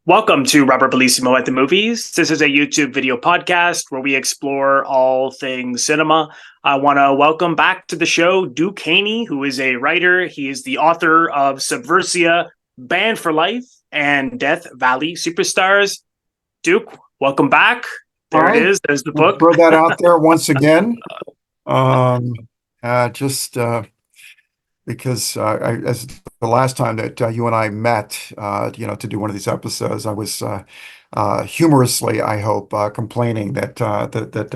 Welcome to Robert Bellissimo at the Movies. This is a YouTube video podcast where we explore all things cinema. I want to welcome back to the show Duke Haney, who is a writer. He is the author of Subversia, Banned for Life, and Death Valley Superstars. Duke, welcome back. There All it right. is. There's the We'll book. throw that out there once again. Just because as the last time that you and I met, to do one of these episodes, I was humorously, I hope, complaining that Death Valley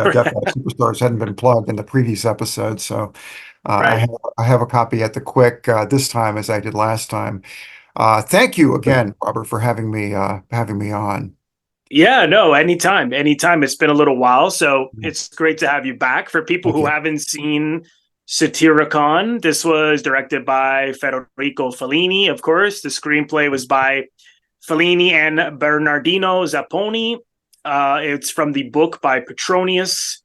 Superstars hadn't been plugged in the previous episode. So Right. I have a copy at the quick this time as I did last time. Thank you again, Robert, for having me on. Yeah, no, anytime. Anytime. It's been a little while, so it's great to have you back. For people Thank who you. haven't seen Satyricon, this was directed by Federico Fellini, of course. The screenplay was by Fellini and Bernardino Zapponi. It's from the book by Petronius.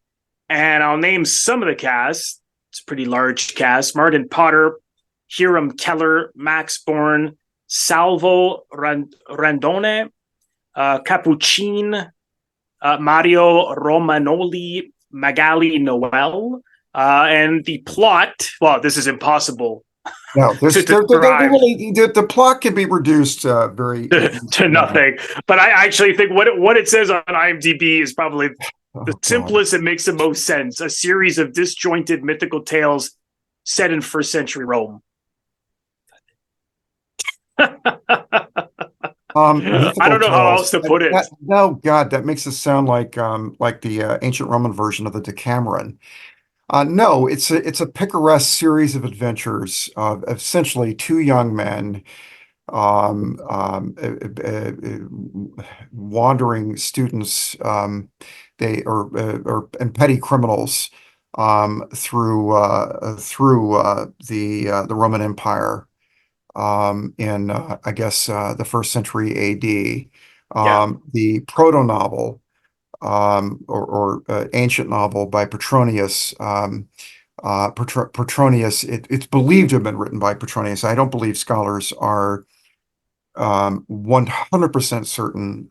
And I'll name some of the cast. It's a pretty large cast. Martin Potter, Hiram Keller, Max Bourne, Salvo Randone, Capucine, Mario Romanoli, Magali Noel, and the plot. Well, this is impossible No, to describe the plot can be reduced very to nothing. But I actually think what it says on IMDb is probably the Oh, God. simplest and makes the most sense. A series of disjointed mythical tales set in first century Rome. I don't Mythical know how tales. else to put it. No, God, that makes it sound like the ancient Roman version of the Decameron. No, it's a picaresque series of adventures of essentially two young men, um, um, uh, wandering students, they and petty criminals through the Roman Empire in I guess the first century AD. Yeah. The proto novel or ancient novel by Petronius. Petronius, it's believed to have been written by Petronius. I don't believe scholars are 100% certain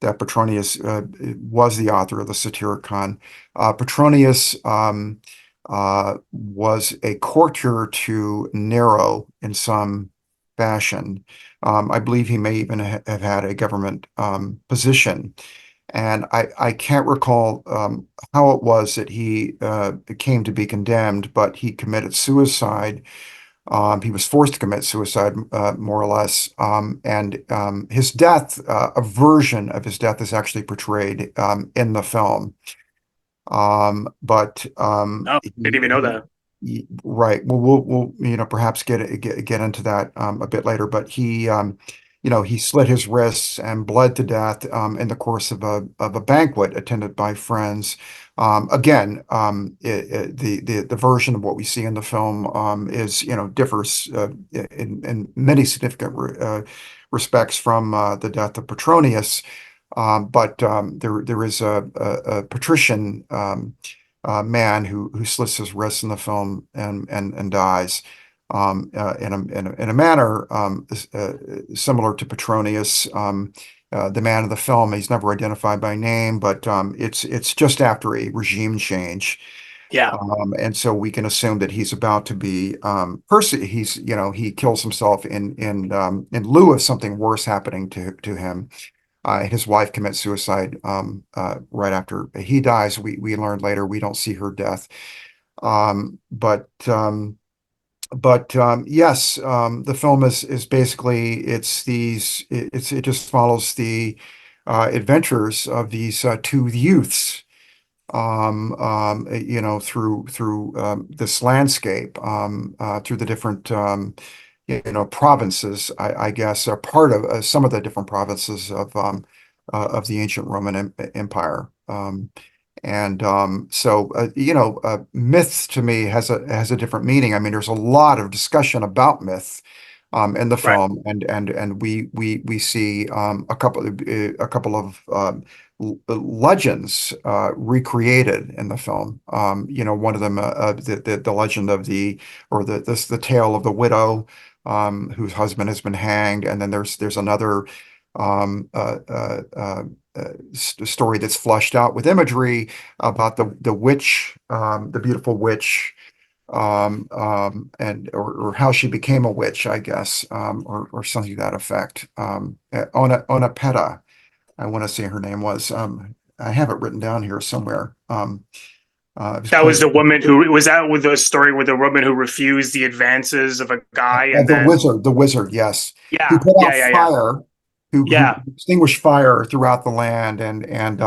that Petronius was the author of the Satyricon. Petronius was a courtier to Nero in some fashion. I believe he may even have had a government position. And I can't recall how it was that he came to be condemned, but he committed suicide. He was forced to commit suicide, more or less. And his death, a version of his death, is actually portrayed in the film. But Oh, didn't even know that. right. Well, we'll perhaps get into that a bit later. But he slit his wrists and bled to death in the course of a banquet attended by friends. Again, the version of what we see in the film is differs in many significant respects from the death of Petronius. But there is a patrician man who slits his wrists in the film and dies in a manner similar to Petronius. The man of the film, he's never identified by name, but it's just after a regime change. Yeah. And so we can assume that he's about to be he kills himself in lieu of something worse happening to him. His wife commits suicide right after he dies. We learn later we don't see her death. But yes, the film is basically it just follows the adventures of these two youths through this landscape, through the different provinces, I guess, are part of some of the different provinces of the ancient Roman Empire. And myth to me has a different meaning. I mean, there's a lot of discussion about myth in the Right. film, and we see a couple of legends recreated in the film. One of them, the legend of the tale of the widow whose husband has been hanged, and then there's another story that's flushed out with imagery about the witch, the beautiful witch, and or how she became a witch, I guess, or something to that effect. Ona Peta, I want to say her name was. I have it written down here somewhere. It was That played was the woman who was that with the story with the woman who refused the advances of a guy, and then the wizard, yes, who yeah, put yeah, out yeah, yeah, fire, who yeah, extinguished fire throughout the land, and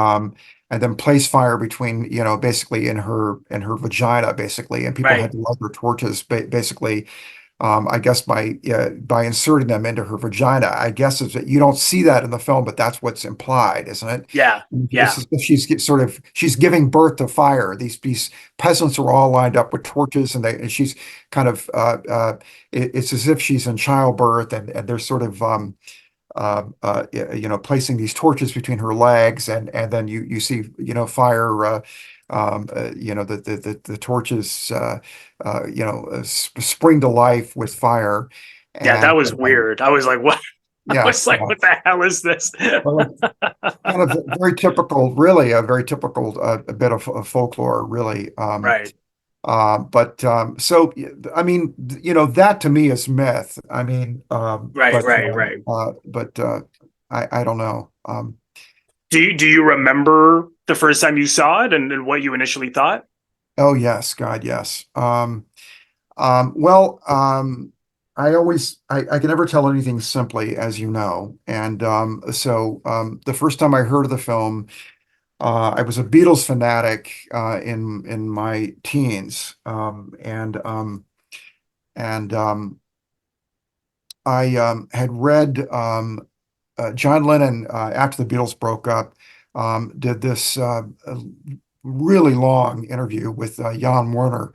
then placed fire between, basically in her vagina, basically, and people had right, to light their torches, basically, I guess by inserting them into her vagina. I guess is that you don't see that in the film, but that's what's implied, isn't it? yeah, It's yeah, as if she's giving birth to fire. These peasants are all lined up with torches, and she's kind of it's as if she's in childbirth, and they're sort of placing these torches between her legs, and then you see fire. The torches spring to life with fire, yeah. That and was weird. I was like, what? I was yes, like, what the hell is this? well, kind of very typical, really a very typical a bit of folklore, really. Right, So I mean, that to me is myth. I mean, right, right, right. I don't know. Do you remember the first time you saw it and what you initially thought? Oh yes, God, yes. Well, I can never tell anything simply, as you know, and the first time I heard of the film, I was a Beatles fanatic in my teens, and I had read John Lennon after the Beatles broke up, did this really long interview with Jan Warner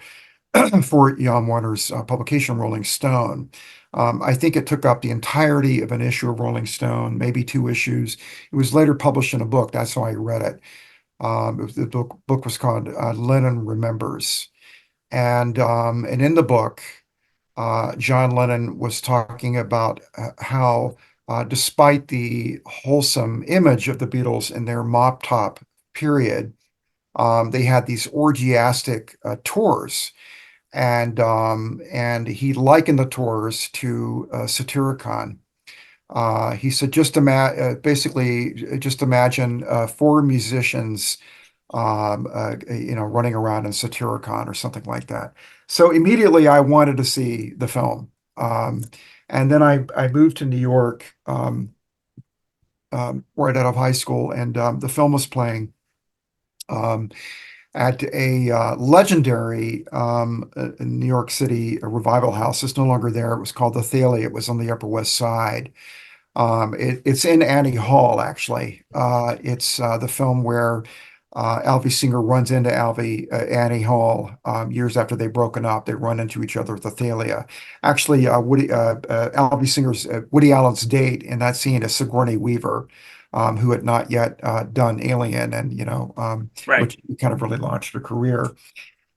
for Jan Warner's publication Rolling Stone. I think it took up the entirety of an issue of Rolling Stone, maybe two issues. It was later published in a book. That's how I read it. The book was called Lennon Remembers, and in the book, John Lennon was talking about how, despite the wholesome image of the Beatles in their mop top period, they had these orgiastic tours, and he likened the tours to Satyricon. He said, just imagine four musicians, running around in Satyricon or something like that. So immediately I wanted to see the film. And then I moved to New York right out of high school, and the film was playing um, at a legendary New York City revival house. It's no longer there. It was called the Thalia. It was on the Upper West Side. It's in Annie Hall, actually. It's the film where Alvy Singer runs into Annie Hall years after they've broken up. They run into each other at the Thalia. Actually, Alvy Singer's Woody Allen's date in that scene is Sigourney Weaver, who had not yet done Alien, and Right. which kind of really launched her career.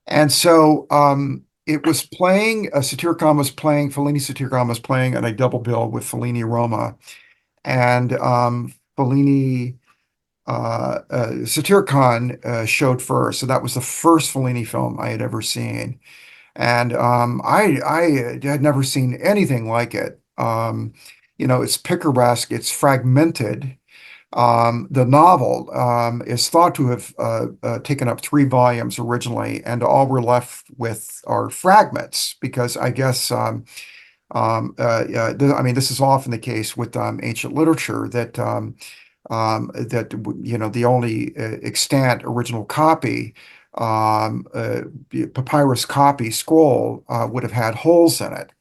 And so it was playing, Fellini Satyricon was playing on a double bill with Fellini Roma. And Fellini Satyricon showed first. So that was the first Fellini film I had ever seen. And I had never seen anything like it. It's picaresque, it's fragmented. The novel is thought to have taken up three volumes originally, and all we're left with are fragments because I guess I mean, this is often the case with ancient literature that the only extant original copy, um, uh, papyrus copy scroll would have had holes in it.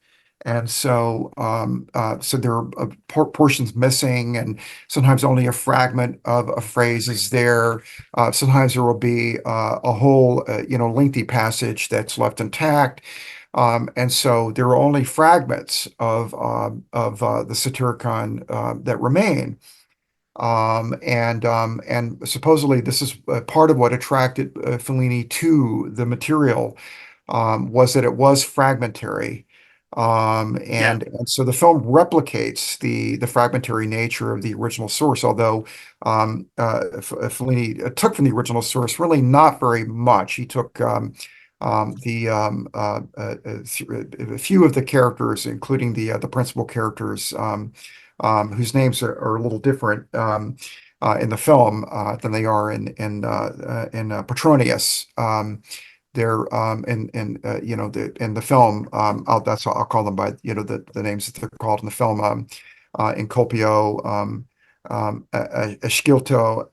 And so there are portions missing, and sometimes only a fragment of a phrase is there. Sometimes there will be a whole, lengthy passage that's left intact. And so there are only fragments of the Satyricon that remain. And supposedly this is part of what attracted Fellini to the material, was that it was fragmentary. Yeah. And so the film replicates the fragmentary nature of the original source, although Fellini took from the original source really not very much. He took a few of the characters, including the principal characters, whose names are a little different in the film than they are in Petronius. They're in the film, I'll call them by the names that they're called in the film, Inculpio, Eschilto,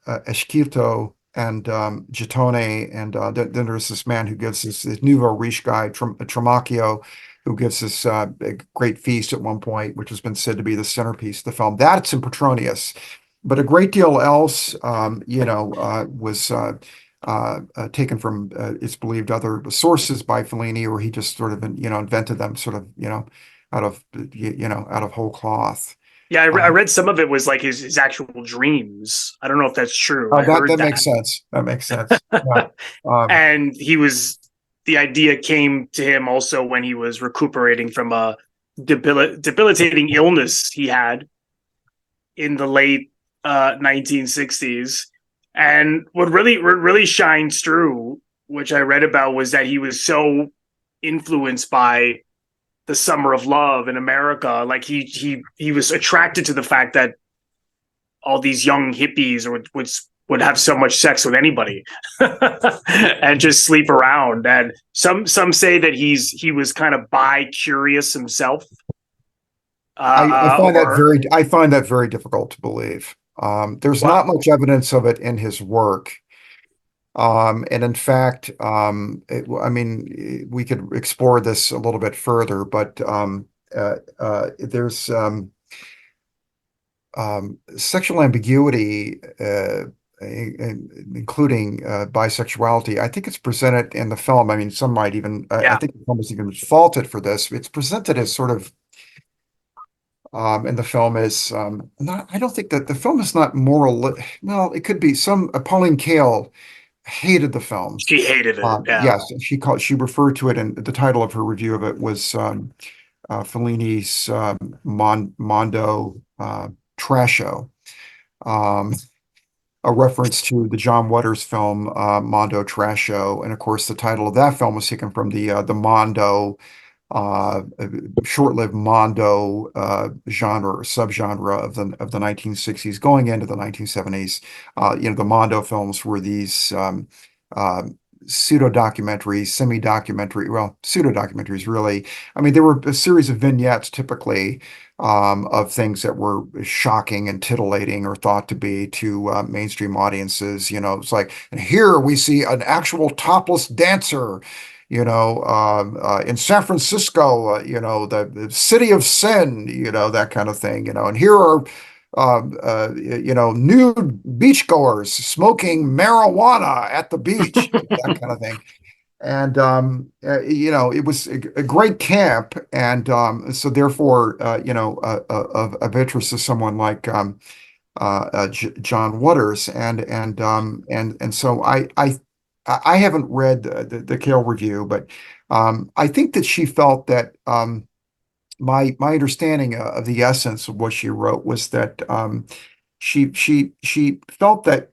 and Gittone, and then there's this man who gives this nouveau riche guy, Trimacchio, who gives this a great feast at one point, which has been said to be the centerpiece of the film. That's in Petronius, but a great deal else, was taken from, it's believed, other sources by Fellini, or he just sort of invented them sort of out of out of whole cloth. Yeah, I Um, read some of it was like his actual dreams. I don't know if that's true. I that heard that makes that. sense. That makes sense. Yeah. Um, And the idea came to him also when he was recuperating from a debilitating illness he had in the late 1960s. And what really shines through, which I read about, was that he was so influenced by the summer of love in America. Like he was attracted to the fact that all these young hippies would have so much sex with anybody and just sleep around. And some say that he was kind of bi-curious himself. Or I find that very difficult to believe. There's not Well, much evidence of it in his work. And in fact, I mean, we could explore this a little bit further, but there's sexual ambiguity, including bisexuality. I think it's presented in the film. I mean, some might even, I yeah, think the film is even faulted for this. It's presented as sort of, in the film is not, I don't think that the film is not moral. Well, it could be some, Pauline Kael hated the film. she hated it. Yeah. Yes, she referred to it, and the title of her review of it was Fellini's Mondo Trasho, um, a reference to the John Waters film Mondo Trasho, and of course the title of that film was taken from the Mondo uh, short-lived Mondo genre or subgenre of the 1960s, going into the 1970s. The Mondo films were these uh, pseudo-documentaries, semi-documentary, well, pseudo-documentaries, really. I mean, there were a series of vignettes typically of things that were shocking and titillating or thought to be to mainstream audiences. It's like, and here we see an actual topless dancer in San Francisco, the city of sin, that kind of thing, and here are, nude beachgoers smoking marijuana at the beach, that kind of thing. And, it was a great camp. And so therefore, of interest to someone like John Waters. And so I haven't read the Kale review, but I think that she felt that my understanding of the essence of what she wrote was that she felt that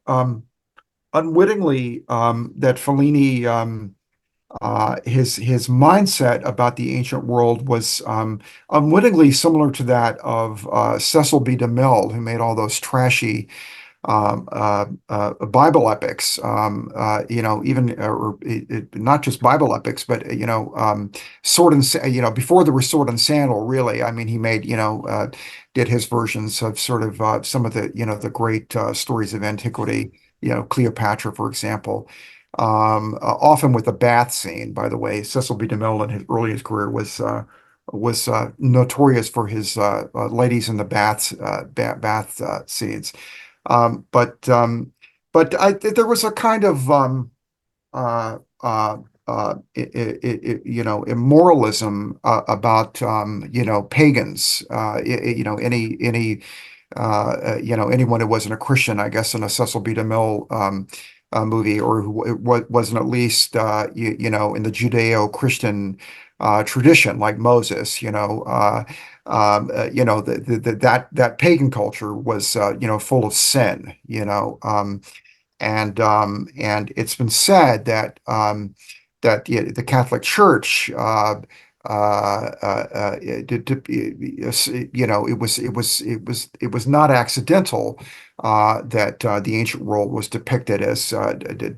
unwittingly that Fellini his mindset about the ancient world was unwittingly similar to that of Cecil B. DeMille, who made all those trashy Bible epics, even or not just Bible epics, but sword and before there was sword and sandal, really. I mean, he made did his versions of sort of some of the great stories of antiquity, Cleopatra, for example. Often with a bath scene, by the way. Cecil B. DeMille in his earliest career was notorious for his ladies in the bath scenes. Um, but um, there was a kind of uh, uh, immoralism about pagans. Anyone who wasn't a Christian, I guess, in a Cecil B. DeMille movie, or who wasn't at least in the Judeo-Christian tradition, like Moses. That pagan culture was full of sin. And it's been said that the Catholic Church it was not accidental that the ancient world was depicted as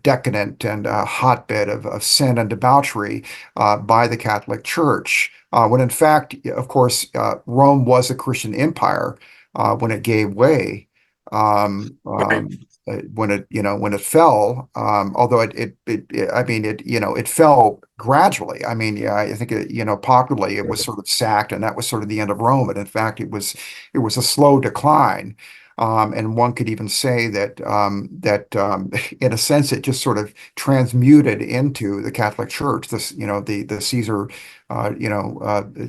decadent and a hotbed of sin and debauchery by the Catholic Church, when in fact, of course, Rome was a Christian empire when it gave way. When it fell, although it fell gradually. I mean, yeah, I think popularly it was sort of sacked, and that was sort of the end of Rome. And in fact, it was a slow decline. And one could even say that in a sense, it just sort of transmuted into the Catholic Church. The Caesar,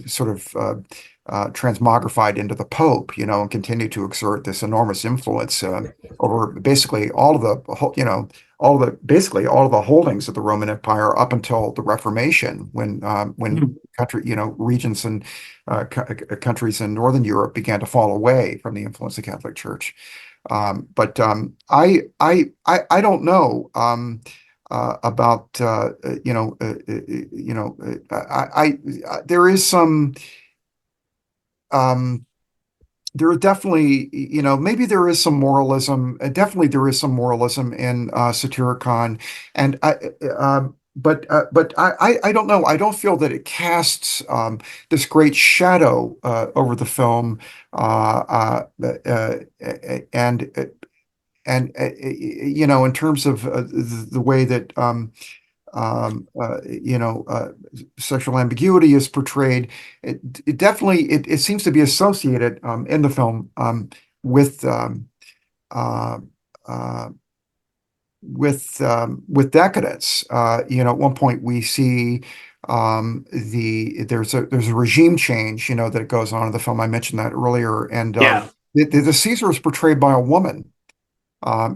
sort of transmogrified into the Pope, and continued to exert this enormous influence over basically basically all of the holdings of the Roman Empire up until the Reformation, when regions and countries in Northern Europe began to fall away from the influence of the Catholic Church. But I don't know about there is some. There are definitely, maybe there is some moralism. Definitely, there is some moralism in Satyricon, and I don't know. I don't feel that it casts this great shadow over the film, and in terms of the way that sexual ambiguity is portrayed. It definitely it seems to be associated in the film with decadence. At one point we see there's a regime change that goes on in the film. I mentioned that earlier, and Yeah. the Caesar is portrayed by a woman.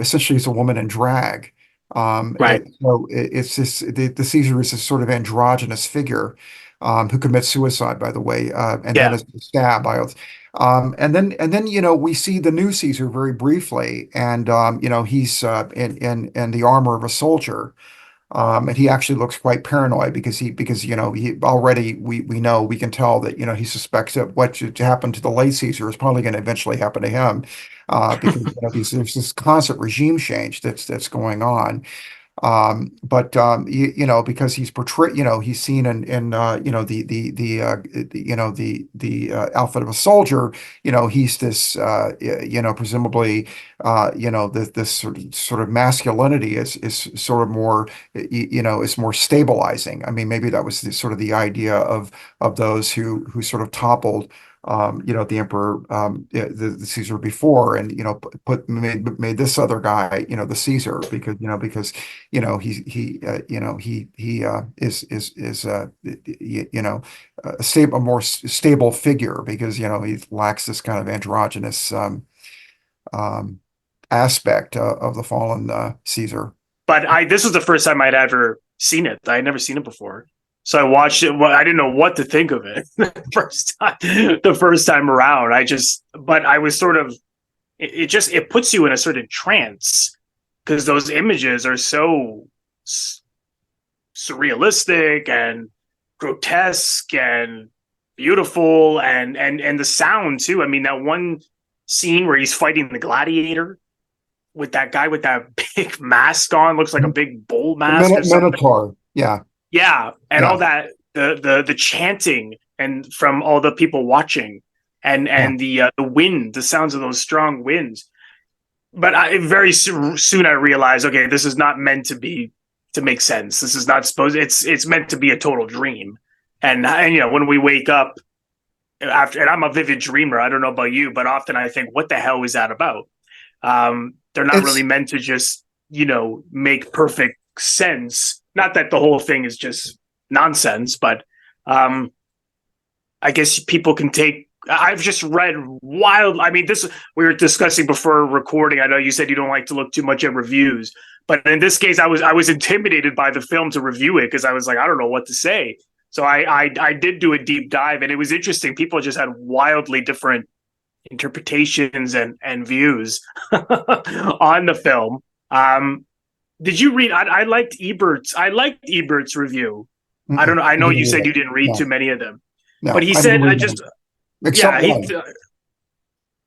Essentially, as a woman in drag. Right. It's this the Caesar is this sort of androgynous figure who commits suicide, by the way, and then Yeah. is stabbed by others. And then we see the new Caesar very briefly, and he's in the armor of a soldier. And he actually looks quite paranoid because he already we know, we can tell that he suspects that what should happen to the late Caesar is probably going to eventually happen to him, because there's this constant regime change that's going on. But because he's portrayed, he's seen in the outfit of a soldier. He's this presumably this sort of masculinity is sort of more is more stabilizing. I mean, maybe that was sort of the idea of those who sort of toppled the emperor, the Caesar before, and made this other guy the Caesar, because he is a more stable figure, because he lacks this kind of androgynous aspect of the fallen Caesar. But this was the first time I'd ever seen it. I had never seen it before. So I watched it. Well, I didn't know what to think of it the first time around. But I was sort of, it puts you in a certain trance, because those images are so surrealistic and grotesque and beautiful, and the sound too. I mean, that one scene where he's fighting the gladiator with that guy with that big mask on, looks like a big bull mask or something. Minotaur. Yeah. Yeah, and all that, the chanting and from all the people watching, and the wind, the sounds of those strong winds. But very soon I realized, okay, this is not meant to make sense. This is not supposed. It's meant to be a total dream. And when we wake up after, and I'm a vivid dreamer. I don't know about you, but often I think, what the hell is that about? They're not really meant to just make perfect sense. Not that the whole thing is just nonsense, but I guess people can take. I've just read wild. I mean, we were discussing before recording. I know you said you don't like to look too much at reviews, But in this case, I was intimidated by the film to review it because I was like, I don't know what to say. So I did do a deep dive, and it was interesting. People just had wildly different interpretations and views on the film. Did you read? I liked Ebert's. I liked Ebert's review. I don't know. I I know didn't you read said it. you didn't read too No, many of them, but no, he I didn't said I read just them except yeah one.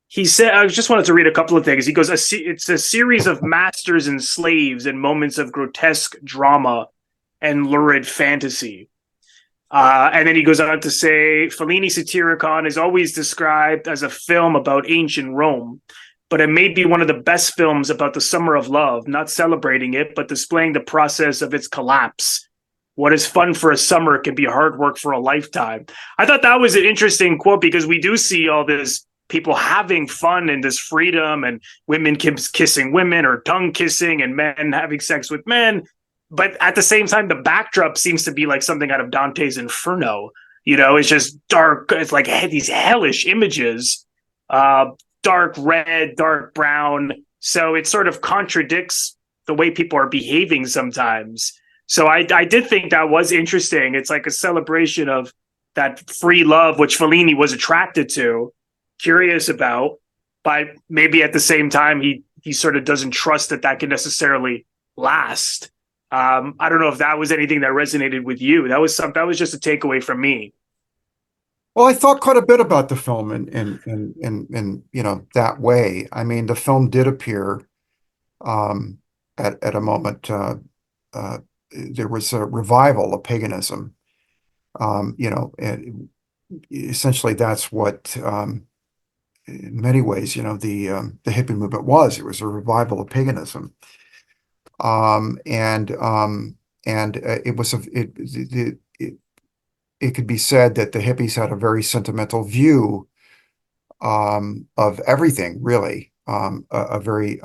he said I just wanted to read a couple of things. He goes, it's a series of masters and slaves in moments of grotesque drama and lurid fantasy. And then he goes on to say Fellini Satyricon is always described as a film about ancient Rome, but it may be one of the best films about the summer of love, not celebrating it, but displaying the process of its collapse. What is fun for a summer can be hard work for a lifetime. I thought that was an interesting quote because we do see all this people having fun and this freedom and women kissing women or tongue kissing and men having sex with men. But at the same time, the backdrop seems to be like something out of Dante's Inferno. It's just dark. It's like these hellish images, uh, dark red, dark brown. So it sort of contradicts the way people are behaving sometimes. So I did think that was interesting. It's like a celebration of that free love, which Fellini was attracted to, curious about, but maybe at the same time, he sort of doesn't trust that can necessarily last. I don't know if that was anything that resonated with you. That was just a takeaway from me. Well, I thought quite a bit about the film in that way. I mean, the film did appear um, at a moment. Uh, there was a revival of paganism. And essentially that's what, in many ways, the hippie movement was. It was a revival of paganism. Um, and um, and it was it could be said that the hippies had a very sentimental view of everything, really, a very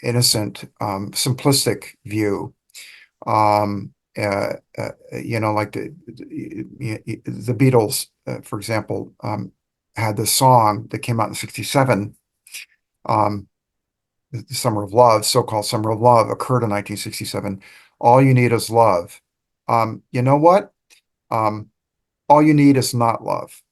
innocent, simplistic view. Um, like the Beatles, for example, had this song that came out in '67. Um, the Summer of Love, so-called Summer of Love, occurred in 1967. All you need is love. You know what? Um, all you need is not love.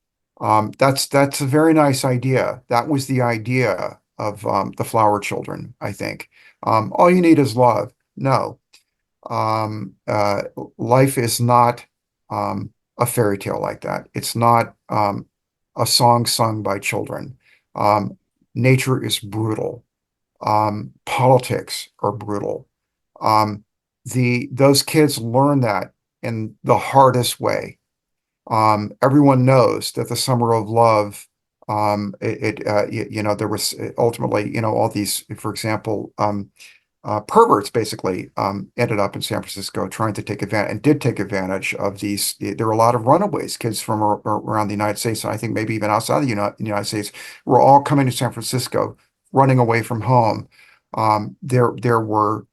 That's a very nice idea. That was the idea of the Flower Children, I think. All you need is love. No, um, uh, life is not a fairy tale like that. It's not a song sung by children. Um, nature is brutal. Politics are brutal. Um, those kids learn that in the hardest way. Everyone knows that the Summer of Love, there was ultimately, all these, for example, perverts basically ended up in San Francisco trying to take advantage and did take advantage of these. There were a lot of runaways, kids from around the United States, and I think maybe even outside the United States, were all coming to San Francisco, running away from home. There were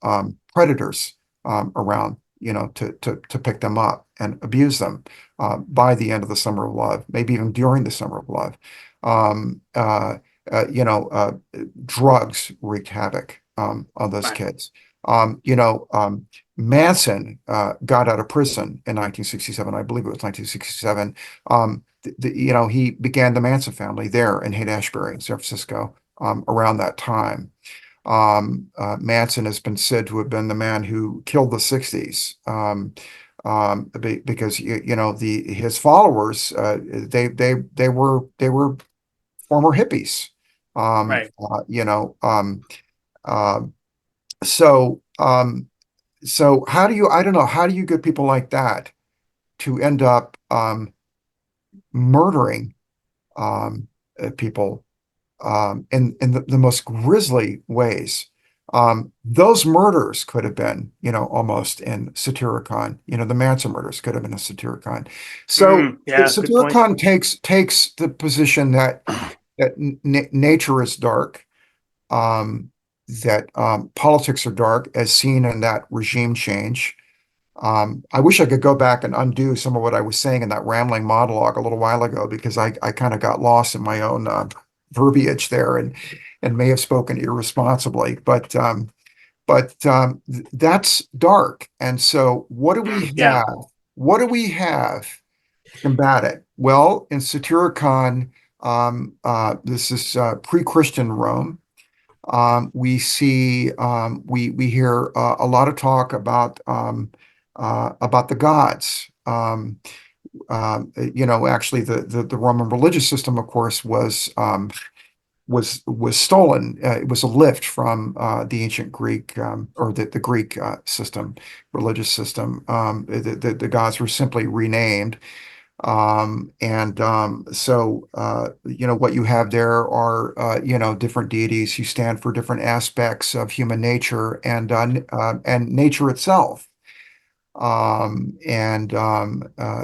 predators around, to pick them up and abuse them by the end of the Summer of Love, maybe even during the Summer of Love. Um, uh, uh, you know, uh, Drugs wreaked havoc on those Right. kids. Manson got out of prison in 1967. I believe it was 1967. He began the Manson family there in Haight-Ashbury in San Francisco around that time. Manson has been said to have been the man who killed the 60s. Because his followers they were former hippies. Um, Right. uh, you know, um, uh, so how do you, I don't know, how do you get people like that to end up murdering people in the most grisly ways? Those murders could have been, almost in Satyricon. The Manson murders could have been a Satyricon. So Yeah, good point. Satyricon takes the position that nature is dark, um, that politics are dark, as seen in that regime change. I wish I could go back and undo some of what I was saying in that rambling monologue a little while ago, because I kind of got lost in my own verbiage there and may have spoken irresponsibly. But but that's dark. And so what do we Yeah. have? What do we have to combat it? Well, in Satyricon, this is pre-Christian Rome. We hear a lot of talk about the gods. Actually, the Roman religious system, of course, was stolen. It was a lift from the ancient Greek or the Greek system, religious system. The gods were simply renamed. What you have there are, different deities who stand for different aspects of human nature and nature itself.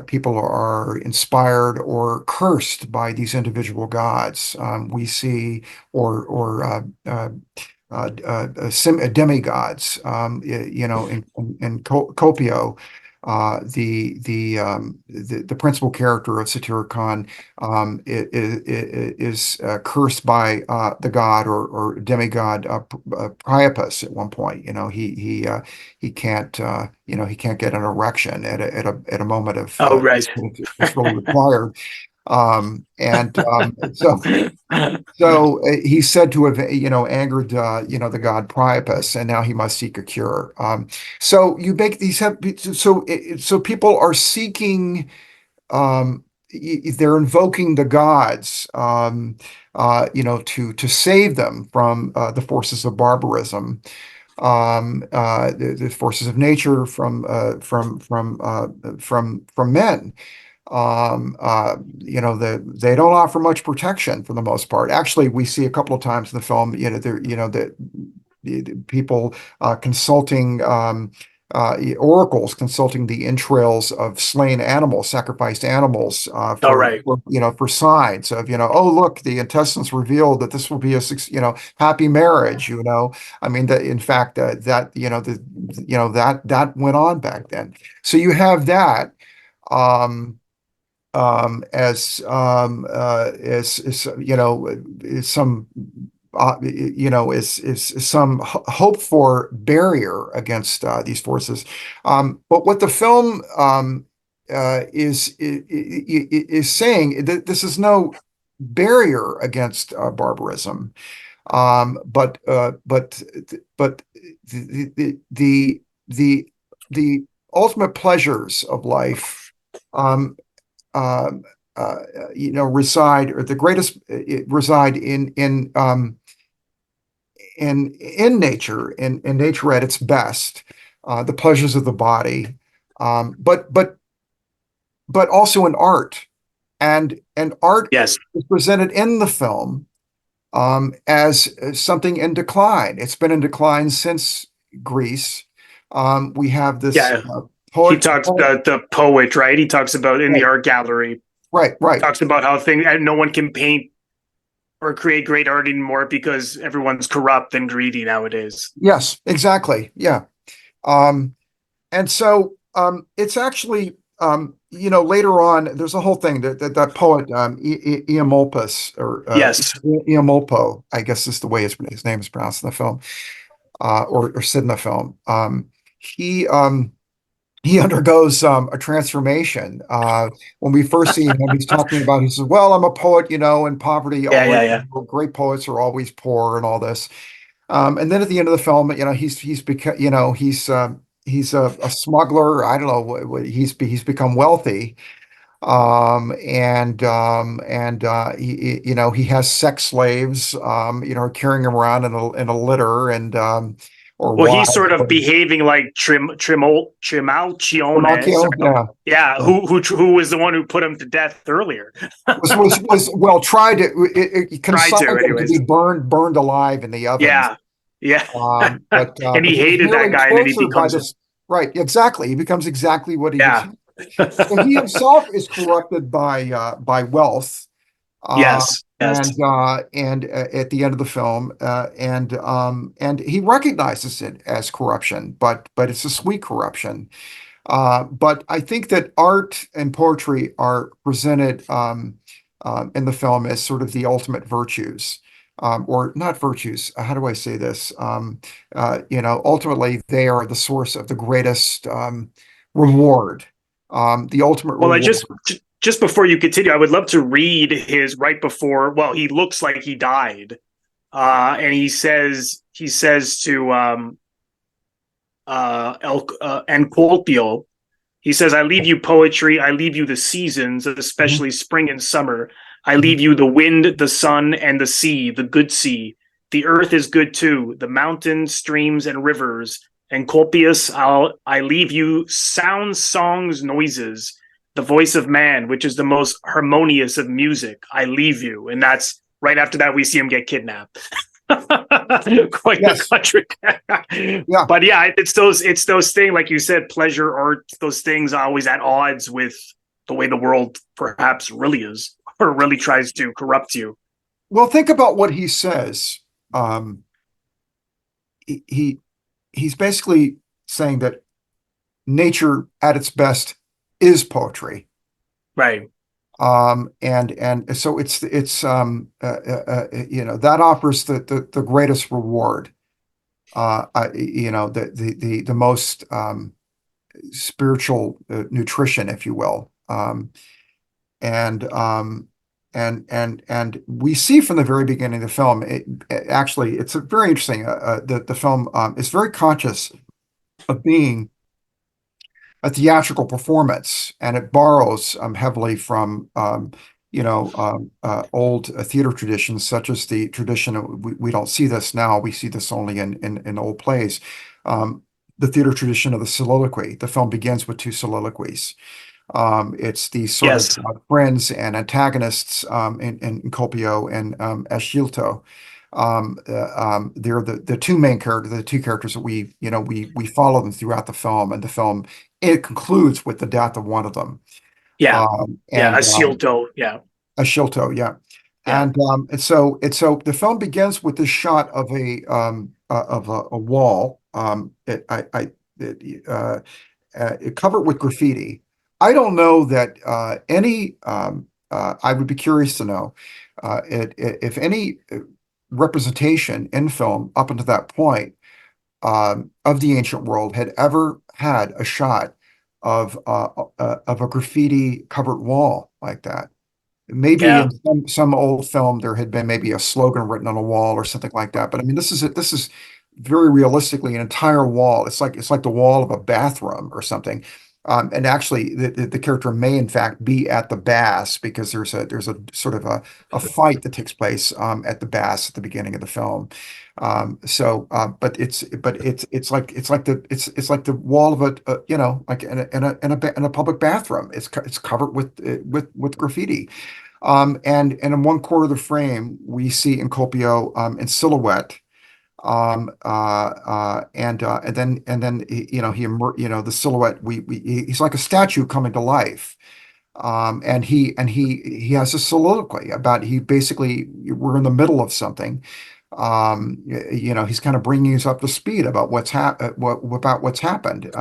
People are inspired or cursed by these individual gods. We see, demigods, in Copio, the principal character of Satyricon, is cursed by the god or demigod Priapus at one point. He can't he can't get an erection at a moment of Oh, right. it's really required. So he's said to have, angered, the god Priapus, and now he must seek a cure. So you make these have so people are seeking, they're invoking the gods, to save them from the forces of barbarism, the forces of nature from men. They don't offer much protection for the most part. Actually, we see a couple of times in the film, the people consulting, oracles consulting the entrails of slain animals, sacrificed animals, All right. for signs of, oh, look, the intestines reveal that this will be a, happy marriage. I mean, that in fact, that went on back then. So you have that. As is some is some hope for barrier against these forces. But what the film is saying that this is no barrier against barbarism, but the ultimate pleasures of life, um, um, reside, or the greatest, reside in nature, in nature at its best, the pleasures of the body, but also in art, and art Yes. is presented in the film as something in decline. It's been in decline since Greece. We have this Yeah. He poet, talks about the poet, right? He talks about in the art gallery, right. talks about how no one can paint or create great art anymore because everyone's corrupt and greedy nowadays. Yes, exactly. Yeah. And so it's actually, later on, there's a whole thing that poet, Eumolpus, or Yes. Eumolpo, I guess is the way his name is pronounced in the film, or said in the film. He um, he undergoes a transformation. When we first see him, he's talking about, he says, well, I'm a poet, and poverty Yeah. always, Yeah. Yeah. great poets are always poor and all this. And then at the end of the film, he's become, he's a smuggler. I don't know he's become wealthy. He has sex slaves, carrying him around in a litter, or Well, he's wives. sort of behaving like Trimalchione. Pinocchio, yeah. Yeah, Yeah. who was the one who put him to death earlier? Was well tried to it Tried to, consigned him to be anyways. burned alive in the ovens. Yeah, yeah. But And he he was hated that merely guy, and then he tortured by becomes this. Right, exactly. He becomes exactly what he yeah. became. So he himself is corrupted by wealth, uh, Yes, yes. and at the end of the film, and he recognizes it as corruption, but it's a sweet corruption. But I think that art and poetry are presented in the film as sort of the ultimate virtues. or not virtues. How do I say this? Ultimately, they are the source of the greatest reward, the ultimate Well, I reward. just before you continue, I would love to read his right before. Well, he looks like he died, and he says to El Encolpio, he says, "I leave you poetry. I leave you the seasons, Mhm, especially spring and summer. I leave mhm. you the wind, the sun, and the sea, the good sea. The earth is good too. The mountains, streams, and rivers. And Colpius, I leave you sounds, songs, noises, the voice of man, which is the most harmonious of music. I leave you." And that's right after that we see him get kidnapped. Quite the Yes. country. Yeah. But yeah, it's those things like you said, pleasure, art, those things are always at odds with the way the world perhaps really is, or really tries to corrupt you. Well, think about what he says. Um, he he's basically saying that nature at its best is poetry. Right. And so that offers the greatest reward, the most spiritual nutrition, if you will. And and we see from the very beginning of the film, actually, it's a very interesting. The film is very conscious of being a theatrical performance, and it borrows heavily from old theater traditions, such as the tradition we don't see this now. We see this only in old plays. Um, the theater tradition of the soliloquy. The film begins with two soliloquies. It's these sort of Yes. friends and antagonists in Colpio and Ascilto. They're the two main characters, the two characters that we follow them throughout the film, and the film it concludes with the death of one of them. Yeah. Yeah. And Asilto. Yeah. Ascilto, yeah. Yeah. And so the film begins with this shot of a wall. Covered with graffiti. I don't know that any. I would be curious to know if any representation in film up until that point of the ancient world had ever had a shot of a graffiti covered wall like that. Maybe Yeah. in some old film there had been maybe a slogan written on a wall or something like that. But I mean, this is very realistically an entire wall. It's like the wall of a bathroom or something. And actually, the character may in fact be at the baths because there's a sort of a fight that takes place at the baths at the beginning of the film. But it's like the wall of like in a public bathroom. It's covered with graffiti. And in one quarter of the frame, we see Encolpio in silhouette. And then the silhouette he's like a statue coming to life. And he has a soliloquy about he basically we're in the middle of something. He's kind of bringing us up to speed about what's happened.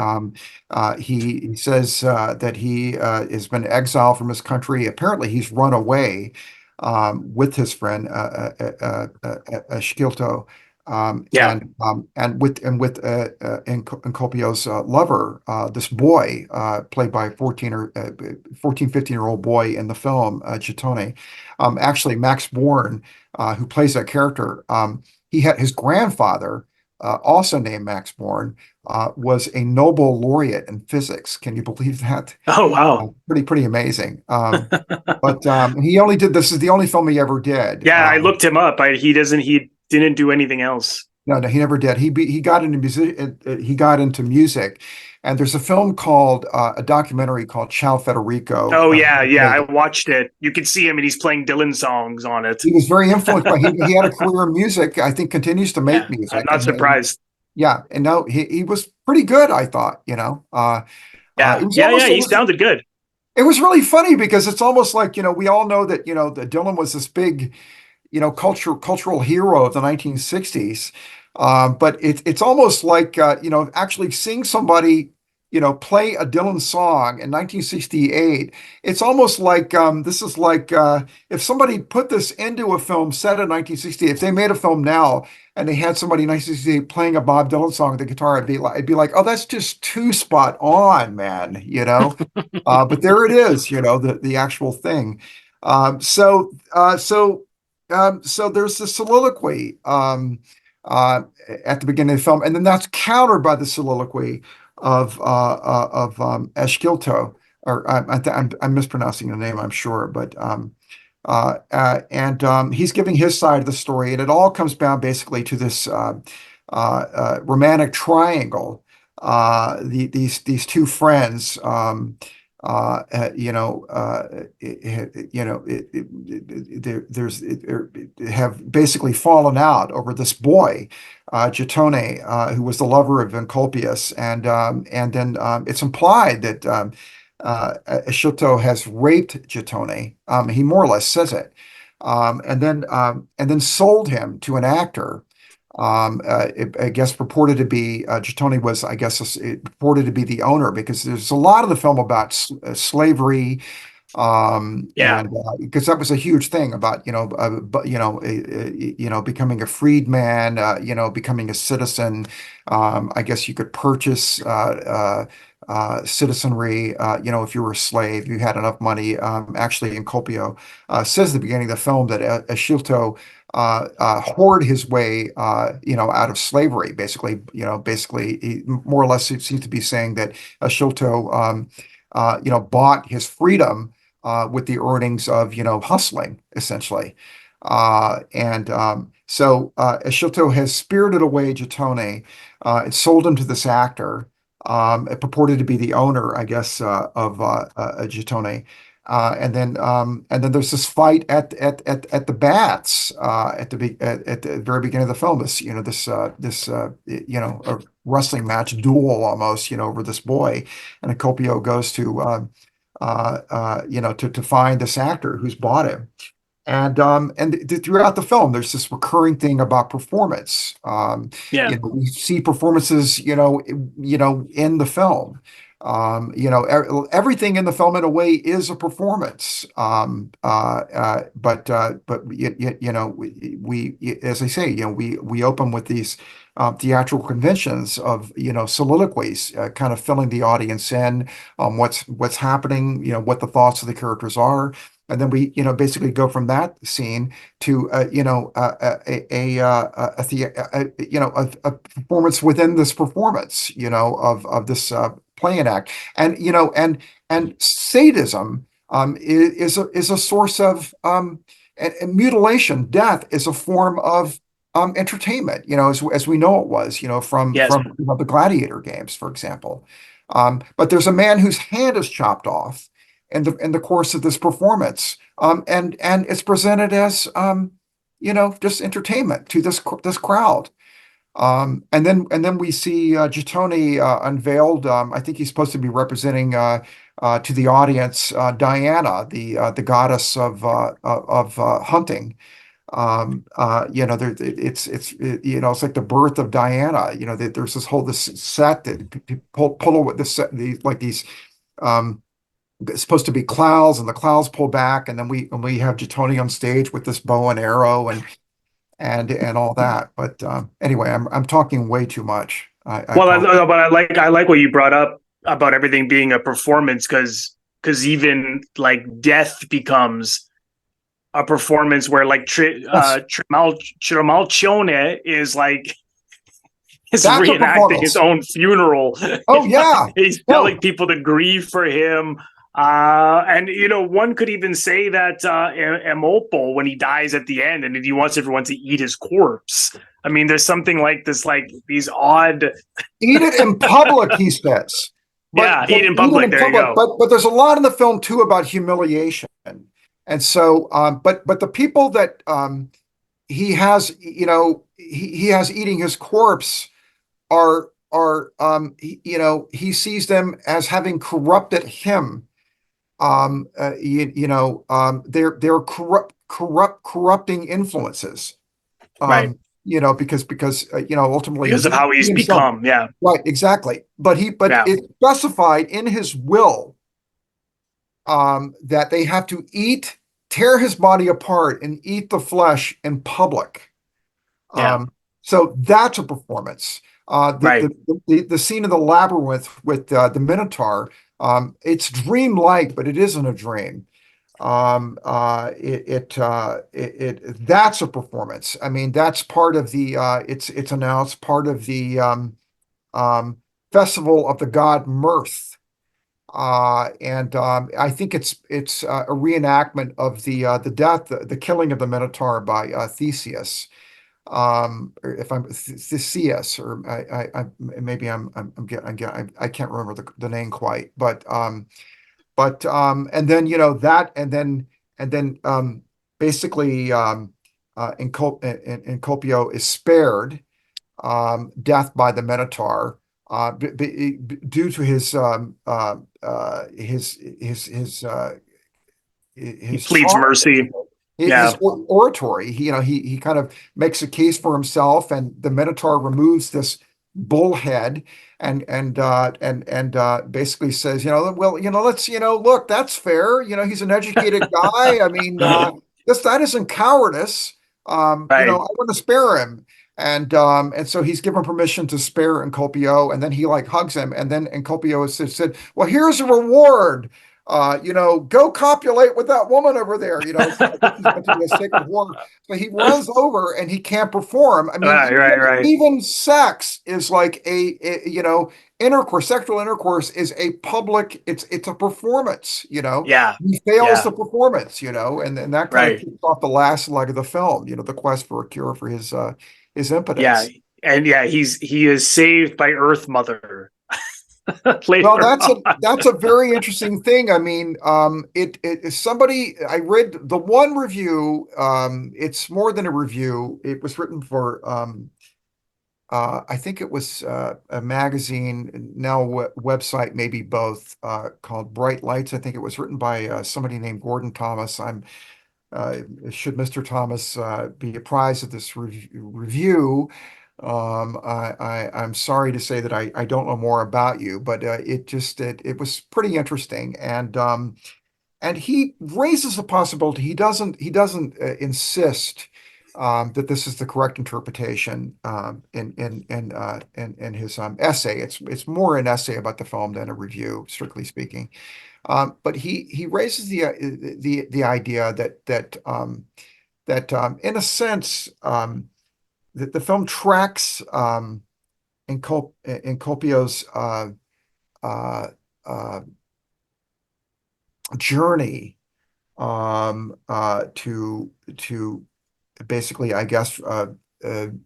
He says that he has been exiled from his country. Apparently, he's run away with his friend Schilto, Yeah. and Copio's lover, this boy played by 14, 15-year-old boy in the film, Chitone. Actually, Max Born, who plays that character, he had his grandfather, also named Max Born, was a Nobel laureate in physics. Can you believe that? Oh wow. Pretty amazing. But this is the only film he ever did. Yeah, I looked him up. He didn't do anything else. No, he never did. He got into music. He got into music, and there's a documentary called Ciao Federico. Oh yeah, yeah. I watched it. You can see him and he's playing Dylan songs on it. He was very influenced by. He had a career in music. I think continues to make Yeah. I'm music, not surprised. yeah, and no, he was pretty good. I thought, it Yeah. was Yeah, almost yeah. He sounded good. it was really funny because it's almost like we all know that that Dylan was this big cultural hero of the 1960s. But it's almost like actually seeing somebody play a Dylan song in 1968, it's almost like this is like if somebody put this into a film set in 1968, if they made a film now and they had somebody in 1968 playing a Bob Dylan song with the guitar, it'd be like, oh, that's just too spot on, man, But there it is, the actual thing. So there's the soliloquy at the beginning of the film, and then that's countered by the soliloquy of Eshkilto, or I'm mispronouncing the name, I'm sure, but and he's giving his side of the story, and it all comes down basically to this romantic triangle. These two friends, have basically fallen out over this boy, Gittone, who was the lover of Encolpius, and then it's implied that Asciutto has raped Gittone. He more or less says it, and then sold him to an actor. I guess purported to be Gittone was, I guess, purported to be the owner, because there's a lot of the film about slavery, Yeah. and because that was a huge thing about becoming a freedman, becoming a citizen. I guess you could purchase citizenry, if you were a slave, you had enough money. Actually, Encolpio says at the beginning of the film that Asciutto hoard his way, out of slavery. Basically, he, more or less, it seems to be saying that Asciutto, bought his freedom with the earnings of, hustling, essentially. So Asciutto has spirited away Gittone, and sold him to this actor, it purported to be the owner, I guess, of Gittone. And then there's this fight at the bats at the very beginning of the film. A wrestling match, duel almost, over this boy, and Accopio goes to find this actor who's bought him. And throughout the film, there's this recurring thing about performance. Yeah. We see performances, in the film. Everything in the film, in a way, is a performance. As I say, we open with these theatrical conventions of, soliloquies, kind of filling the audience in on what's happening, what the thoughts of the characters are. And then we, basically go from that scene to, a performance within this performance, of this playing act, and sadism is a source of and mutilation. Death is a form of entertainment, as we know it was, from Yes. the gladiator games, for example. But there's a man whose hand is chopped off in the course of this performance, and it's presented as just entertainment to this crowd. And then we see Gittone unveiled. I think he's supposed to be representing to the audience Diana, the goddess of hunting. It's like the birth of Diana. There's this set that pull with these it's supposed to be clouds, and the clouds pull back, and then we have Gittone on stage with this bow and arrow and all that. But anyway, I'm talking way too much. But I like what you brought up about everything being a performance, because even like death becomes a performance, where like Trimalcione is like reenacting his own funeral. Oh yeah, he's telling people to grieve for him. And one could even say that Emopo, when he dies at the end, and he wants everyone to eat his corpse. I mean, there's something like this, like these odd eat it in public, he says. Eat in public. There you go. But there's a lot in the film too about humiliation, and so but the people that he has, he has eating his corpse are he sees them as having corrupted him. They're corrupting influences. Right. ultimately because of how he he's himself, become. Yeah. right, exactly. But Yeah. it's specified in his will that they have to tear his body apart and eat the flesh in public. Yeah. So that's a performance. Right. The scene of the labyrinth with the Minotaur, it's dreamlike, but it isn't a dream. That's a performance. I mean, that's part of the it's announced part of the um, festival of the god Mirth. And I think it's a reenactment of the death, the killing of the Minotaur by Theseus. Or if I'm Theseus, or maybe I can't remember the name quite, and then that, and then basically Encopio is spared death by the Minotaur due to He his pleads charm, mercy. his Yeah. oratory. He kind of makes a case for himself, and the Minotaur removes this bull head and basically says, well, let's, look, that's fair. He's an educated guy. I mean, that isn't cowardice. I Right. want to spare him. And so he's given permission to spare Encopio, and then he like hugs him, and then Encopio said, "Well, here's a reward. Go copulate with that woman over there." I think he's meant to be a sacred whore. So he runs over and he can't perform. I mean, Right. Right. Right. even sex is like intercourse, sexual intercourse is a public, it's a performance. Yeah. He fails Yeah. the performance, and that kind of Right. kicks off the last leg of the film, the quest for a cure for his Yeah. impotence. And yeah, he is saved by Earth Mother Well, later on. that's a very interesting thing. I mean, it somebody I read the one review. It's more than a review. It was written for I think it was a magazine, now website, maybe both, called Bright Lights. I think it was written by somebody named Gordon Thomas. Uh, should Mr. Thomas be apprised of this review? I'm sorry to say that I don't know more about you, but it was pretty interesting, and he raises the possibility. He doesn't insist that this is the correct interpretation in his essay. It's more an essay about the film than a review, strictly speaking. But he raises the idea that in a sense that the film tracks Encopio's uh, uh, journey to basically, I guess, in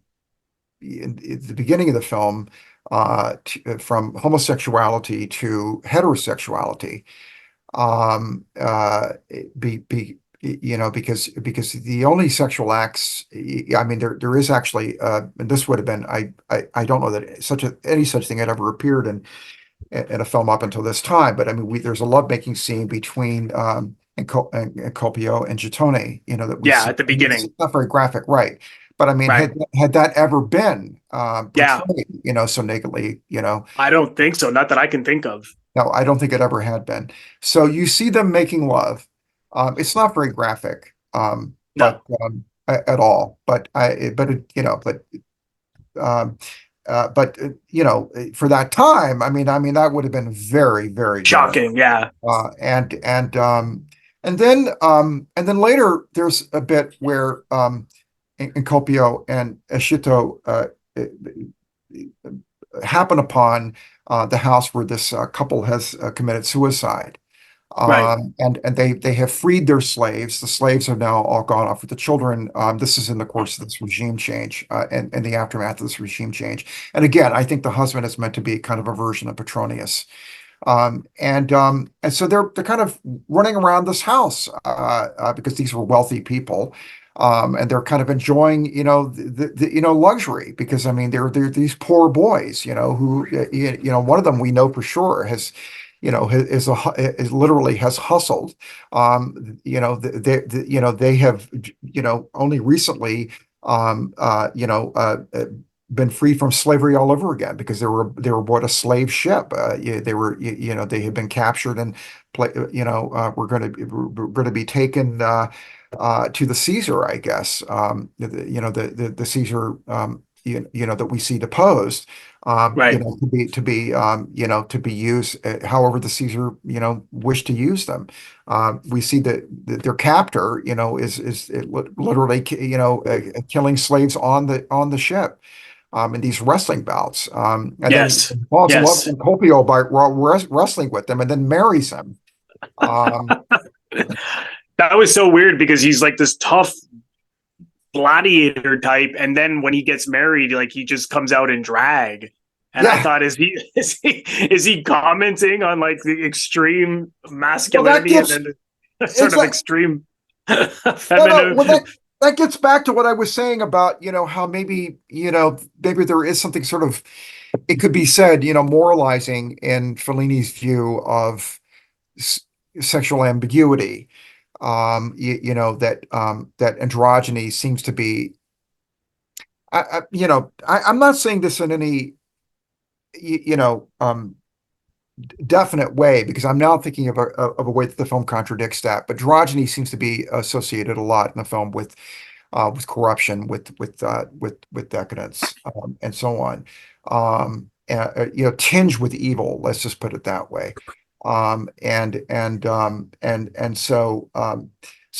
the beginning of the film, from homosexuality to heterosexuality. Because the only sexual acts, I mean, there is actually, and this would have been, I don't know that any such thing had ever appeared in a film up until this time, but I mean, there's a lovemaking scene between Encopio and Gittone, that we Yeah, see. at the It's beginning. not very graphic, right? But I mean, Right. had that ever been Yeah. portrayed, so nakedly, I don't think so. Not that I can think of. no, I don't think it ever had been. So you see them making love. It's not very graphic, but No. at all. But um, for that time, I mean, that would have been very, very dark. Shocking. Yeah. Uh, and and um, and then later there's a bit where Encopio and Eschito happen upon the house where this couple has committed suicide. Right. And they have freed their slaves. The slaves have now all gone off with the children. This is in the course of this regime change, and the aftermath of this regime change. And again, I think the husband is meant to be kind of a version of Petronius. And so they're kind of running around this house because these were wealthy people. And they're kind of enjoying, luxury, because I mean, they're these poor boys, who, one of them we know for sure has, is literally has hustled. They have, only recently you know, been free from slavery all over again because they were aboard a slave ship. They were, you know, they had been captured and you know, we're going to be taken to the Caesar, I guess. You know, the Caesar, you know, that we see deposed. You Right. know, you know, to be used however the Caesar, you know, wished to use them. We see that their captor, you know, is literally, you know, killing slaves on the ship, in these wrestling bouts, and then Yes. falls in love Yes. with Copio by wrestling with them, and then marries him. Um, That was so weird because he's like this tough gladiator type, and then when he gets married, like he just comes out in drag. And I yeah, thought, is he commenting on like the extreme well, that masculinity and gets then the sort of exactly. extreme No, well, feminine? that gets back to what I was saying about, you know, how maybe, you know, maybe there is something sort of, it could be said, you know, moralizing in Fellini's view of s sexual ambiguity. You know, that androgyny seems to be, you know, I'm not saying this in any, you know, definite way, because I'm now thinking of a way that the film contradicts that. But androgyny seems to be associated a lot in the film with corruption, with decadence, and so on. You know, tinged with evil. Let's just put it that way. So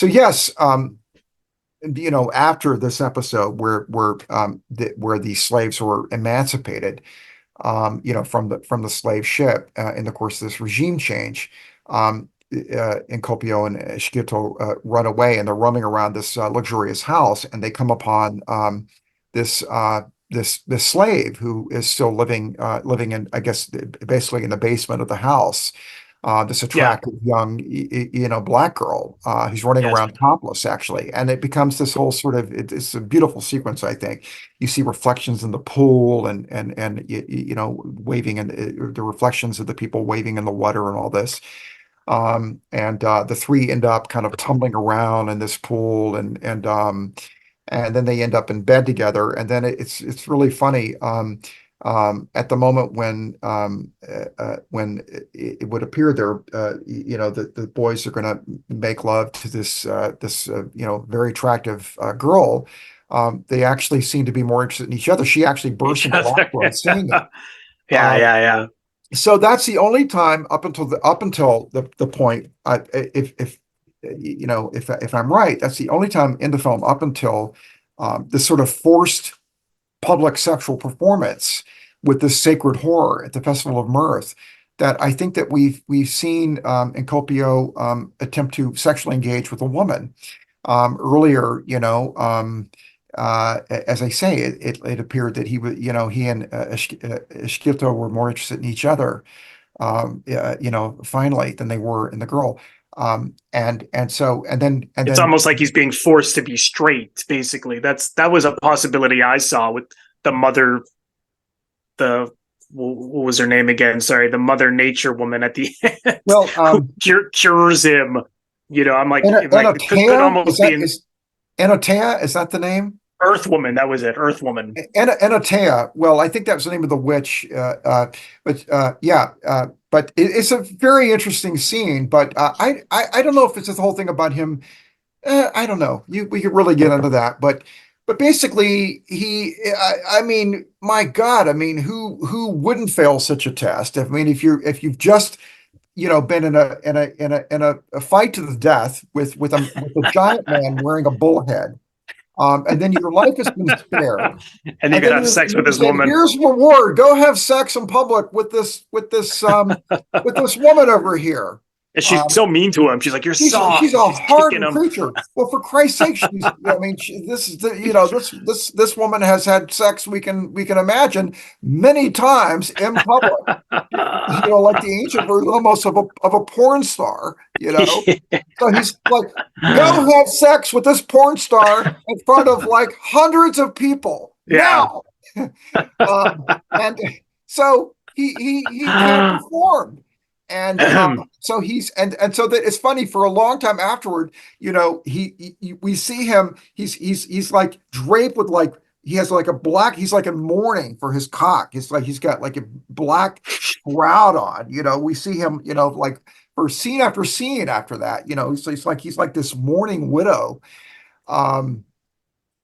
yes, you know, after this episode where the slaves were emancipated, you know, from the slave ship, in the course of this regime change, Encopio and Esquito run away, and they're roaming around this luxurious house, and they come upon this this slave who is still living in, I guess, basically in the basement of the house. This Yeah. attractive young, you know, black girl who's running Yes. around topless, actually, and it becomes this whole sort of, it's a beautiful sequence. I think you see reflections in the pool, and you know, waving, and the reflections of the people waving in the water and all this. And the three end up kind of tumbling around in this pool, and then they end up in bed together. And then it's really funny. At the moment when it would appear they're, you know, the boys are going to make love to this you know, very attractive girl. They actually seem to be more interested in each other. She actually bursts Each into other. laughter on seeing it. Yeah. Uh, Yeah. Yeah. so that's the only time up until the point, if you know, if I'm right, that's the only time in the film up until this sort of forced public sexual performance with this sacred horror at the Festival of Mirth, that I think that we've seen Encopio attempt to sexually engage with a woman. Earlier, you know, as I say, it appeared that he was, you know, he and Esquito were more interested in each other, you know, finally, than they were in the girl. And It's then almost like he's being forced to be straight. Basically, that was a possibility I saw with the mother. The what was her name again? Sorry, the Mother Nature woman at the end well, who cures him. You know, I'm like it could Anatea, almost be an is Anatea, is that the name? Earth Woman. That was it, Earth Woman. Anatea. Well, I think that was the name of the witch. But yeah, but it's a very interesting scene. But I don't know if it's the whole thing about him. I don't know. We could really get into that, but basically, I mean, my God, I mean, who wouldn't fail such a test? I mean, if you've just, you know, been in a fight to the death with a giant man wearing a bull head, and then your life has been spared, And you and could then have sex with you're this saying, woman. "Here's reward. Go have sex in public with this woman over here." And she's Um, so mean to him. She's like, "You're she's soft," and a she's kicking hardened him. creature. Well, for Christ's sake, I mean, this is the, you know, this woman has had sex, we can imagine, many times in public. You know, like the ancient version almost of a porn star. You know, so he's like, go have sex with this porn star in front of like hundreds of people Yeah. now. And so he can't perform. And so he's and so that it's funny for a long time afterward, we see him, he's like draped with like he has like a black, he's like in mourning for his cock. It's like he's got like a black shroud on, we see him, like for scene after scene after that, he's like this mourning widow. Um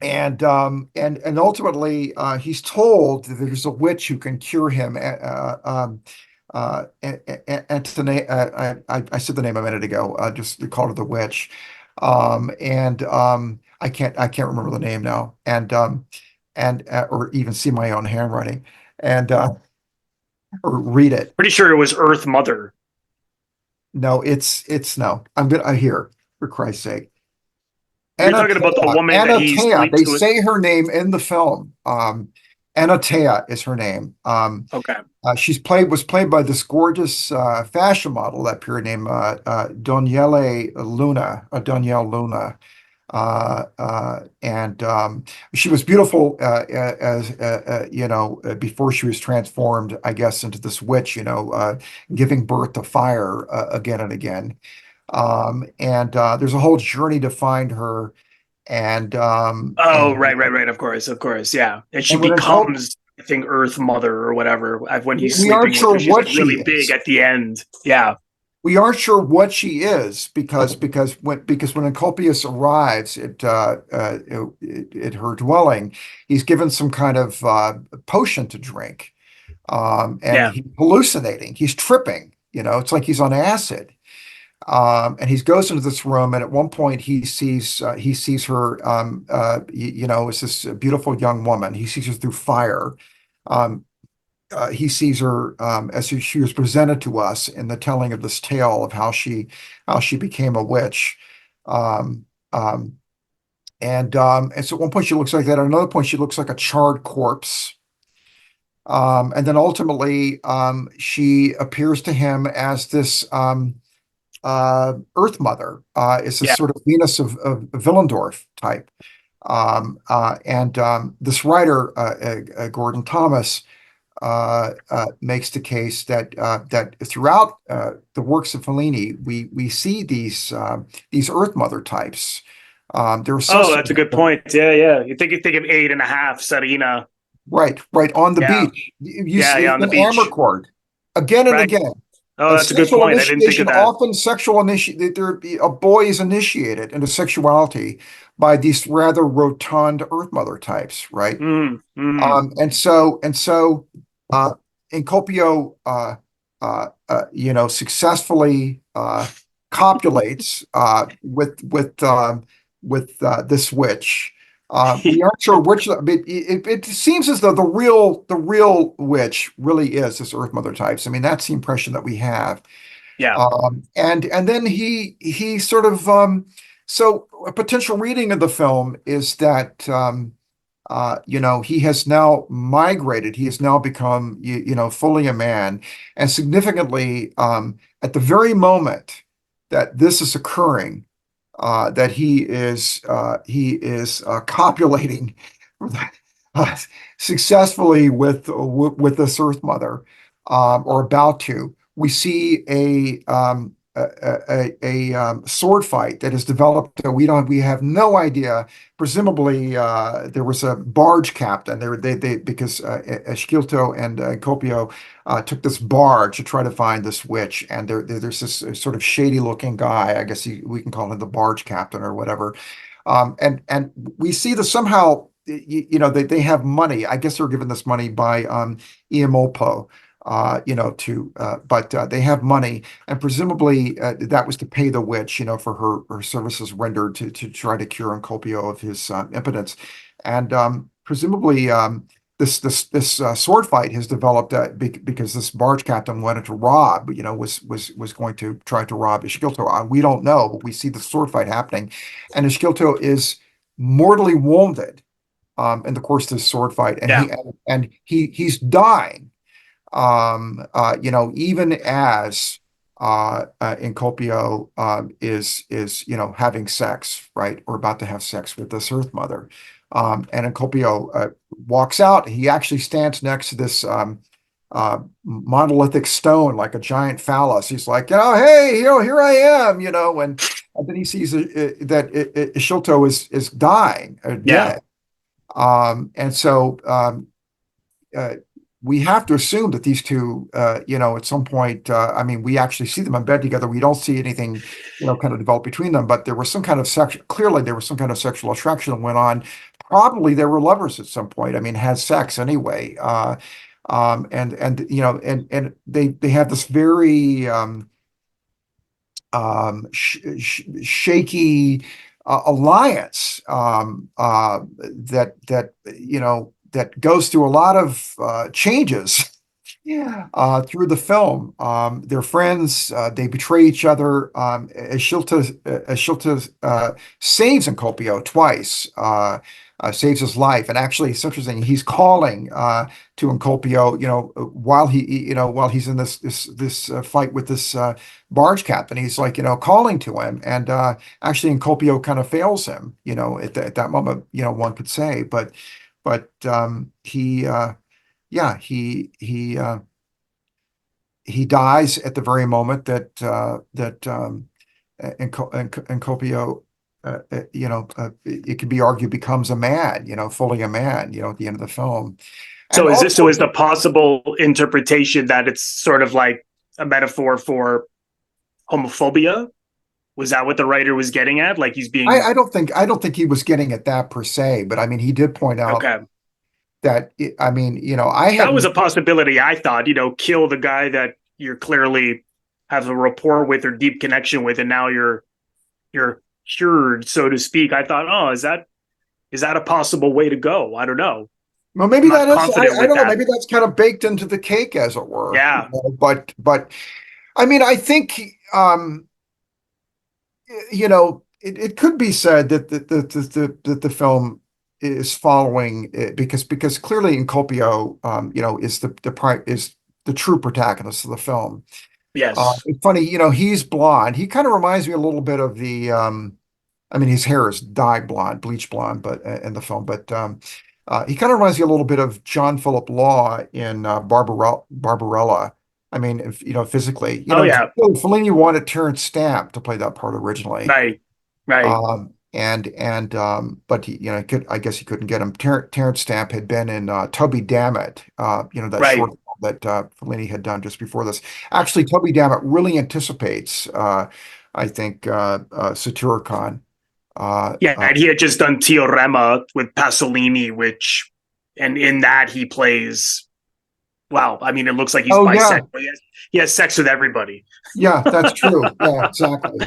and ultimately he's told that there's a witch who can cure him. Antony, I said the name a minute ago. Just called her the witch, and I can't remember the name now, and or even see my own handwriting, and or read it. Pretty sure it was Earth Mother. No, it's no. I hear, for Christ's sake. You're talking about the woman that he's Anatea. linked They to. say her name in the film. Anatea is her name. Okay. Was played by this gorgeous fashion model that period named Daniele Luna, Danielle Luna. And she was beautiful as before she was transformed, I guess, into this witch, giving birth to fire again and again. And there's a whole journey to find her. And Oh, right. Of course, yeah. And she when becomes, I think, Earth Mother or whatever when he's we sleeping aren't with sure her. She's what like really she big is. at the end. Yeah. We aren't sure what she is because when Encolpius arrives at her dwelling, he's given some kind of potion to drink, and Yeah. he's hallucinating. He's tripping. It's like he's on acid. And he goes into this room, and at one point he sees her. It's this beautiful young woman. He sees her through fire. Um, he sees her as she was presented to us in the telling of this tale of how she became a witch. Um, um, and so at one point she looks like that. At another point she looks like a charred corpse. And then ultimately she appears to him as this Earth Mother. Is a Yeah. sort of Venus of Willendorf type. And this writer, Gordon Thomas, makes the case that throughout the works of Fellini, we see these Earth Mother types. They're Oh, that's a associated, good point. Yeah. You think of 8.5, Sarina. right on the Yeah. beach. You see Yeah, on the in beach. Amarcord again and Right. again. Oh, A that's a good sexual point. I didn't think of initiation, that. often sexual initiation. A boy is initiated into sexuality by these rather rotund Earth Mother types, right? And so, uh, Encopio, successfully copulates with this witch. We aren't sure which. It seems as though the real witch really is this Earth Mother types. I mean, that's the impression that we have. Yeah. And then he sort of so a potential reading of the film is that he has now migrated. He has now become, fully a man. And significantly, at the very moment that this is occurring, that he is copulating uh, successfully with this Earth Mother, or about to. We see a sword fight that is developed. We have no idea. Presumably, there was a barge captain. They because Esquilto and Copio took this barge to try to find this witch, and there's this sort of shady looking guy. I guess we can call him the barge captain or whatever. And we see that somehow they have money. I guess they're given this money by Iamopo. But they have money, and presumably that was to pay the witch, for her services rendered to try to cure Encopio of his impotence, and presumably this sword fight has developed because this barge captain wanted to rob, was going to try to rob Esquilto. We don't know, but we see the sword fight happening, and Esquilto is mortally wounded in the course of this sword fight, and Yeah. he's dying. Even as Encopio is having sex, right, or about to have sex with this Earth Mother, and Encopio walks out. He actually stands next to monolithic stone, like a giant phallus. He's like, hey, here I am, and then he sees that Ishilto is dying or Yeah. dead. And so uh, we have to assume that these two, at some point, I mean, we actually see them in bed together. We don't see anything, kind of develop between them, but there was some kind of clearly there was some kind of sexual attraction that went on. Probably they were lovers at some point. I mean, had sex anyway. And they have this very shaky alliance that goes through a lot of changes. Yeah. Through the film. They're friends. They betray each other. Ashilta saves Encopio twice, saves his life. And actually, it's interesting. He's calling to Encopio, while he's in this fight with this barge captain. He's like, calling to him. And actually, Encopio kind of fails him, at that moment, one could say. But yeah, he dies at the very moment that Encopio, it could be argued becomes a man, fully a man, at the end of the film. And So also, is the possible interpretation that it's sort of like a metaphor for homophobia? Was that what the writer was getting at? Like he's being I don't think he was getting at that per se, but I mean, he did point out okay. that I mean, I That was hadn't. a possibility. I thought, kill the guy that you're clearly have a rapport with or deep connection with, and now you're cured, so to speak. I thought, oh, is that a possible way to go? I don't know. Well, I'm maybe not that is. confident I with don't know. that. Maybe that's kind of baked into the cake, as it were. Yeah. But I mean, I think it could be said that the film is following because clearly Encopio, is the true protagonist of the film. Yes. It's funny, he's blonde. He kind of reminds me a little bit of the. I mean, his hair is dyed blonde, bleach blonde, but in the film, but he kind of reminds me a little bit of John Philip Law in Barbarella. I mean, physically, Oh yeah. Fellini wanted Terrence Stamp to play that part originally. Right. Right. But I guess he couldn't get him. Terrence Stamp had been in Toby Dammit, that Right. short film that Fellini had done just before this. Actually, Toby Dammit really anticipates, I think, Satyricon. Yeah, and he had just done Teorema with Pasolini, and in that he plays. Wow, I mean, it looks like he's Oh yeah, bisexual. He has sex with everybody. yeah, that's true. Yeah, exactly.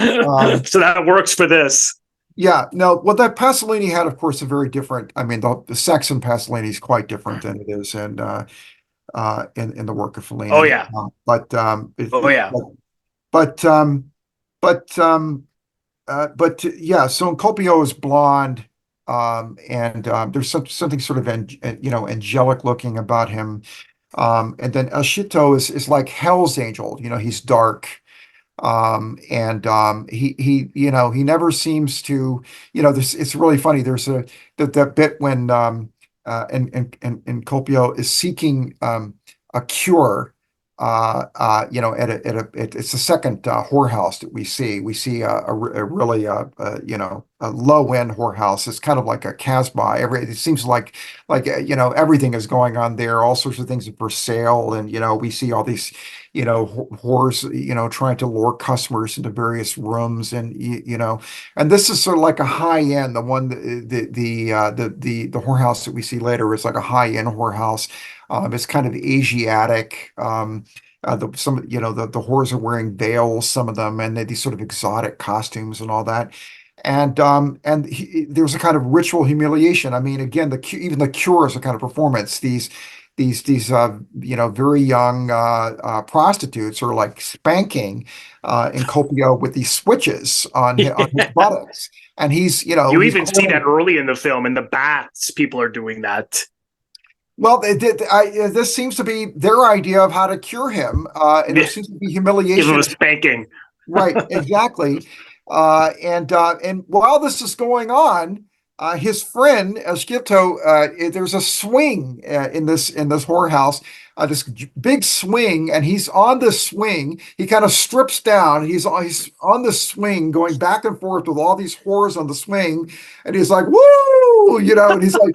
So that works for this. Yeah, no, well, that Pasolini had, of course, a very different. I mean, the sex in Pasolini is quite different than it is in the work of Oh Fellini. yeah. Oh yeah. But yeah, so Encopio is blonde, and there's something sort of angelic looking about him. And then Ashito is like Hell's Angel. He's dark. And he never seems to, it's really funny. There's that bit when and Copio is seeking a cure. It's the second whorehouse that we see. We see a really a low end whorehouse. It's kind of like a Casbah. It seems like everything is going on there. All sorts of things are for sale, and we see all these whores trying to lure customers into various rooms, and and this is sort of like a high end. The one the whorehouse that we see later is like a high end whorehouse. It's kind of Asiatic. The whores are wearing veils, some of them, and these sort of exotic costumes and all that. And there's a kind of ritual humiliation. I mean, again, even the cure is a kind of performance. These very young prostitutes are like spanking Encopio with these switches on his buttocks, and You he's even see clearly. that early in the film in the baths. People are doing that. Well, this seems to be their idea of how to cure him, and there seems to be Give him humiliation. a spanking. Right, exactly. And while this is going on, his friend Skipto, there's a swing in this whorehouse, this big swing, and he's on the swing. He kind of strips down. He's on the swing, going back and forth with all these whores on the swing, and he's like, "Woo!" And he's like,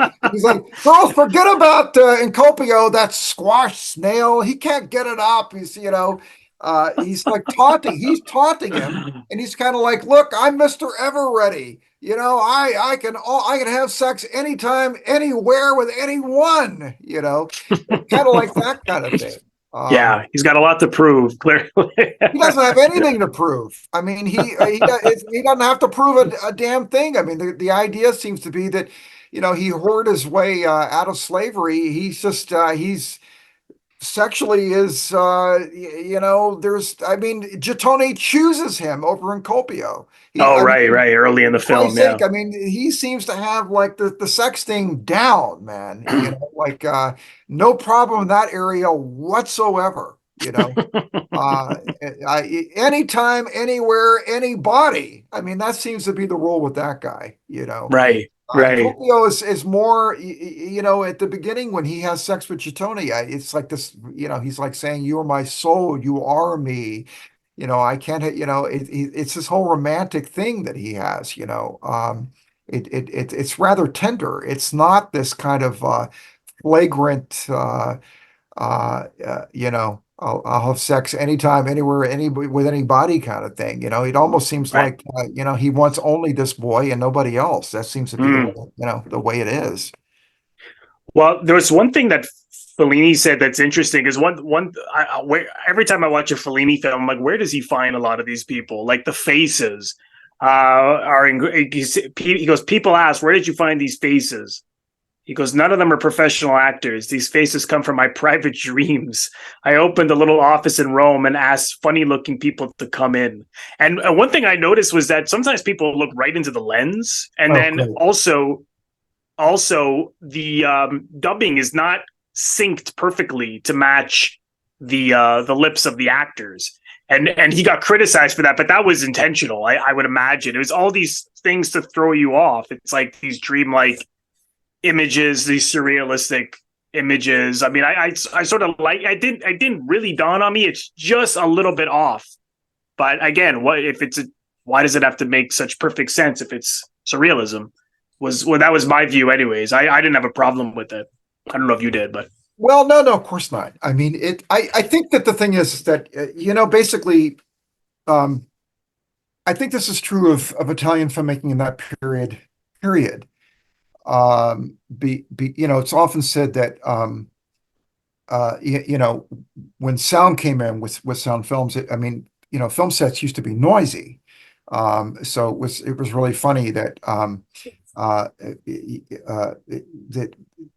"Girls, forget about Encopio, that squash snail. He can't get it up." He's like taunting. He's taunting him, and he's kind of like, "Look, I'm Mr. Ever Ready. I can have sex anytime, anywhere with anyone. Kind of like that kind of thing." Yeah, he's got a lot to prove. Clearly, He doesn't have anything to prove. I mean, he doesn't have to prove a damn thing. I mean, the idea seems to be that he whored his way out of slavery. He's sexually is Gittone chooses him over Encopio. Right, early in the film. Yeah, I mean, he seems to have like the sex thing down, man. No problem in that area whatsoever. Anytime, anywhere, anybody. I mean, that seems to be the rule with that guy. right. Tokyo is more, at the beginning when he has sex with Chitone, it's like this, he's like saying, "You are my soul, you are me." I can't, it's this whole romantic thing that he has, it's rather tender. It's not this kind of flagrant, I'll have sex anytime, anywhere, with anybody kind of thing. It almost seems Right. like, he wants only this boy and nobody else. That seems to be the way it is. Well, there was one thing that Fellini said that's interesting is every time I watch a Fellini film, I'm like, where does he find a lot of these people? Like the faces are in. He goes, people ask, where did you find these faces? He goes, none of them are professional actors. These faces come from my private dreams. I opened a little office in Rome and asked funny-looking people to come in. And one thing I noticed was that sometimes people look right into the lens, and then great. also the dubbing is not synced perfectly to match the lips of the actors. And he got criticized for that, but that was intentional. I would imagine it was all these things to throw you off. It's like these dreamlike images, these surrealistic images. I mean, I sort of like. I didn't really dawn on me. It's just a little bit off. But again, why does it have to make such perfect sense if it's surrealism? That was my view, anyways. I didn't have a problem with it. I don't know if you did, but Well, no, of course not. I mean, I think that the thing is that basically, I think this is true of Italian filmmaking in that period. Period. It's often said that when sound came in with sound films, film sets used to be noisy. So it was really funny that that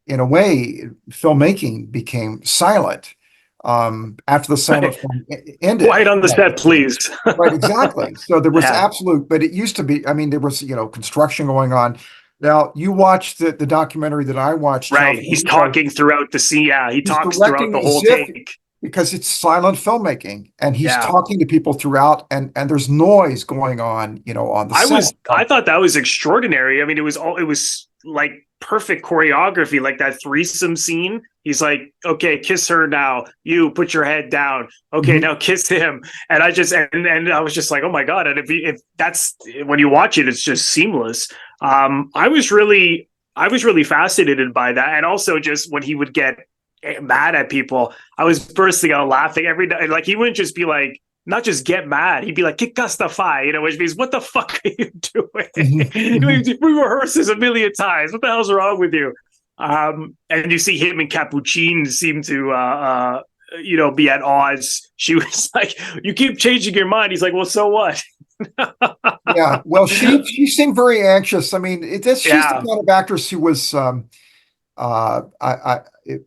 in a way filmmaking became silent after the silent film ended. Quiet on the set, please. Right, exactly. So there was Yeah. but it used to be, there was, construction going on. Now, you watched the documentary that I watched. Right. He's talking throughout the scene. Yeah, he talks throughout the whole take. Because it's silent filmmaking, and he's Yeah. talking to people throughout, and there's noise going on, on the set. I thought that was extraordinary. I mean, it was like perfect choreography, like that threesome scene. He's like, "Okay, kiss her now. You put your head down. Okay, now kiss him." And I was just like, "Oh my god!" And if that's when you watch it, it's just seamless. I was really fascinated by that, and also just when he would get mad at people, I was bursting out laughing every day. Like he wouldn't just be like, not just get mad, he'd be like, "Que casta which means, what the fuck are you doing? We rehearsed this a million times. What the hell's wrong with you?" And you see him and Capucine seem to be at odds. She was like, "You keep changing your mind." He's like, "Well, so what?" Yeah, well, she seemed very anxious. I mean, she's the kind of actress who was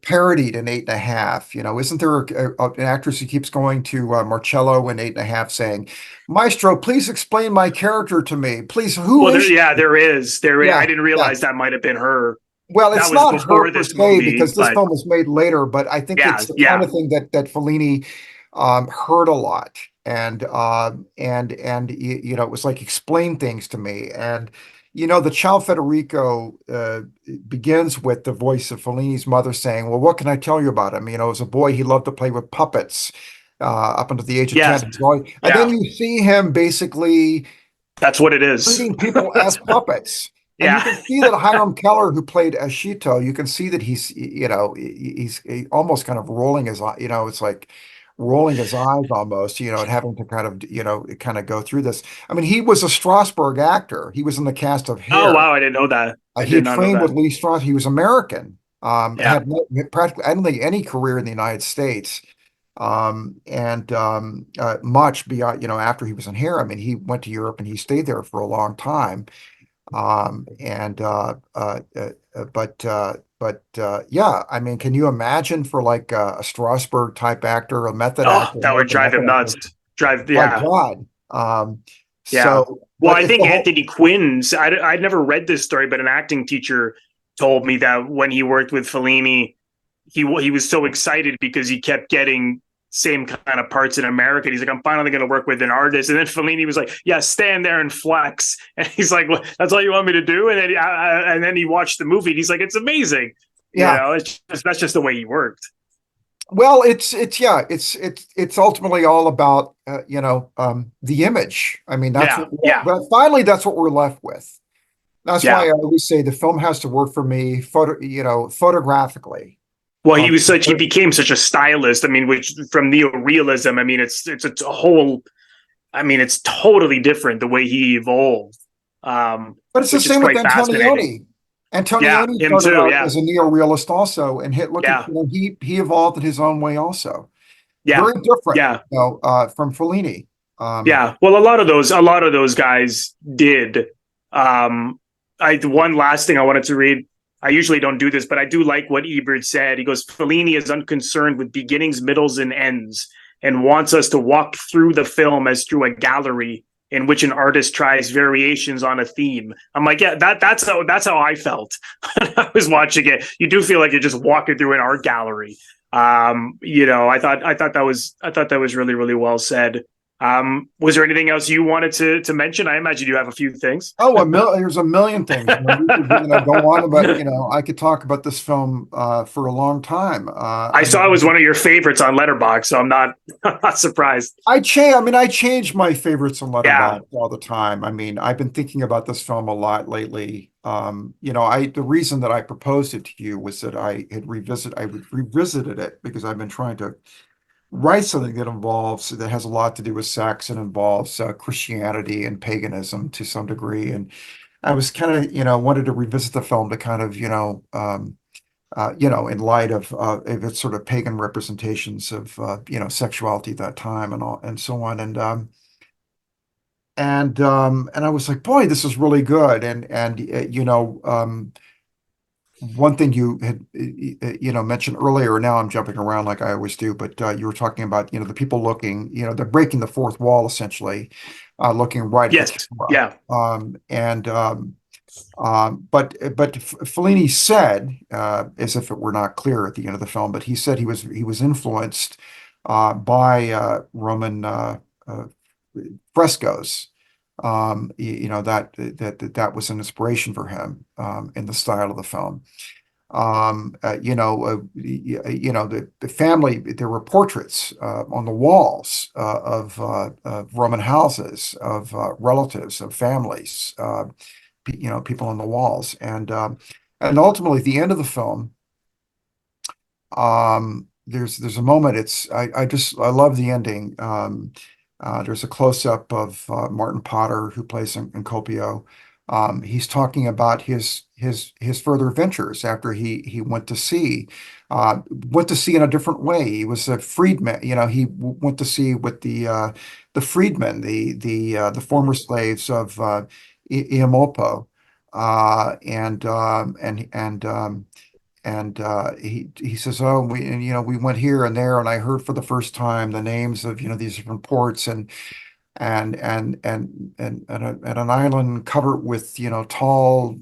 parodied in 8½. Isn't there an actress who keeps going to Marcello in 8½, saying, "Maestro, please explain my character to me, please." There is. Yeah. I didn't realize that might have been her. Well, it's not her per se, movie, because this film was made later, but I think it's the kind of thing that Fellini heard a lot, and it was like, "Explain things to me," and the Ciao Federico begins with the voice of Fellini's mother saying, "Well, what can I tell you about him? As a boy, he loved to play with puppets up until the age of Yes. 10." And then Yeah. you see him basically That's what it is. treating people as puppets. And you Yeah. can see that Hiram Keller, who played Ashito, you can see that he's almost kind of rolling his, it's like rolling his eyes almost, and having to kind of go through this. I mean, he was a Strasberg actor. He was in the cast of Oh Hair. wow, I didn't know that. I He did had not know trained with that. Lee Strasberg. He was American. Yeah. Had practically, I don't think, any career in the United States. And much beyond, after he was in Hair. I mean, he went to Europe and he stayed there for a long time. And yeah, I mean, can you imagine for like a Strasberg type actor, a method Oh, actor, that would American drive method him actor? nuts. Drive, My yeah. God. Yeah. So, Well, but I it's think the whole, Anthony Quinn's, I'd never read this story, but an acting teacher told me that when he worked with Fellini, he was so excited because he kept getting same kind of parts in America. He's like, I'm finally going to work with an artist. And then Fellini was like, yeah, stand there and flex. And he's like, well, that's all you want me to do? And then he watched the movie and he's like, it's amazing. yeah. That's just the way he worked. Well, it's ultimately all about the image. I mean, Yeah. Yeah. but finally that's what we're left with. That's why Yeah. I always say the film has to work for me photographically. Well, Um, he became such a stylist. I mean, which from neorealism, I mean, it's a whole, I mean, it's totally different the way he evolved, but it's the which is same with quite fascinating. Antonioni. Yeah, Antonioni him started too. out Yeah, as a neorealist also, and look at yeah, he evolved in his own way also. yeah, Very different, yeah, from Fellini. yeah. Well, a lot of those guys did. One last thing I wanted to read. I usually don't do this, but I do like what Ebert said. He goes, Fellini is unconcerned with beginnings, middles, and ends, and wants us to walk through the film as through a gallery in which an artist tries variations on a theme. I'm like, yeah, that's how I felt when I was watching it. You do feel like you're just walking through an art gallery. I thought that was really, really well said. Was there anything else you wanted to mention? I imagine you have a few things. Oh, there's a million things. I mean, we could, go on about, I could talk about this film for a long time. I I saw it mean, was one of your favorites on Letterboxd, so I'm not I'm not surprised. I change my favorites on Yeah. Letterboxd all the time. I mean, I've been thinking about this film a lot lately. The reason that I proposed it to you was that I revisited it because I've been trying to write something that has a lot to do with sex and involves Christianity and paganism to some degree. And I was kind of, wanted to revisit the film to kind of, in light of its sort of pagan representations of, sexuality at that time and all and so on. And I was like, boy, this is really good. One thing you had mentioned earlier, now I'm jumping around like I always do, but you were talking about the people looking, they're breaking the fourth wall essentially, looking right at the Yes. camera. Yeah. But Fellini said, as if it were not clear at the end of the film, but he said he was influenced by Roman frescoes. That was an inspiration for him in the style of the film. The family, there were portraits on the walls of Roman houses, of relatives, of families, people on the walls. And ultimately, at the end of the film, there's a moment, I love the ending. There's a close-up of Martin Potter, who plays in Copio. He's talking about his further ventures after he went to sea in a different way. He was a freedman. He went to sea with the freedmen, the former slaves of Iamopo, he says, "Oh, we went here and there, and I heard for the first time the names of these different ports and an island covered with tall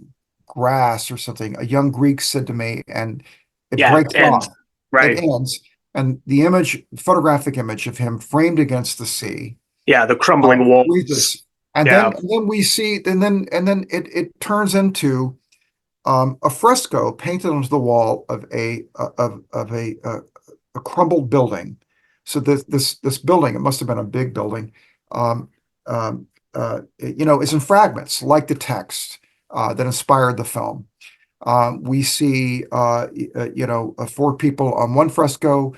grass or something. A young Greek said to me, and it Yeah. breaks And off. It right. ends, and photographic image of him framed against the sea, Yeah. The crumbling walls. reads this. Yeah. and then we see, and then it turns into a fresco painted onto the wall of a crumbled building. So this building, it must have been a big building, um, is in fragments, like the text that inspired the film. We see, four people on one fresco.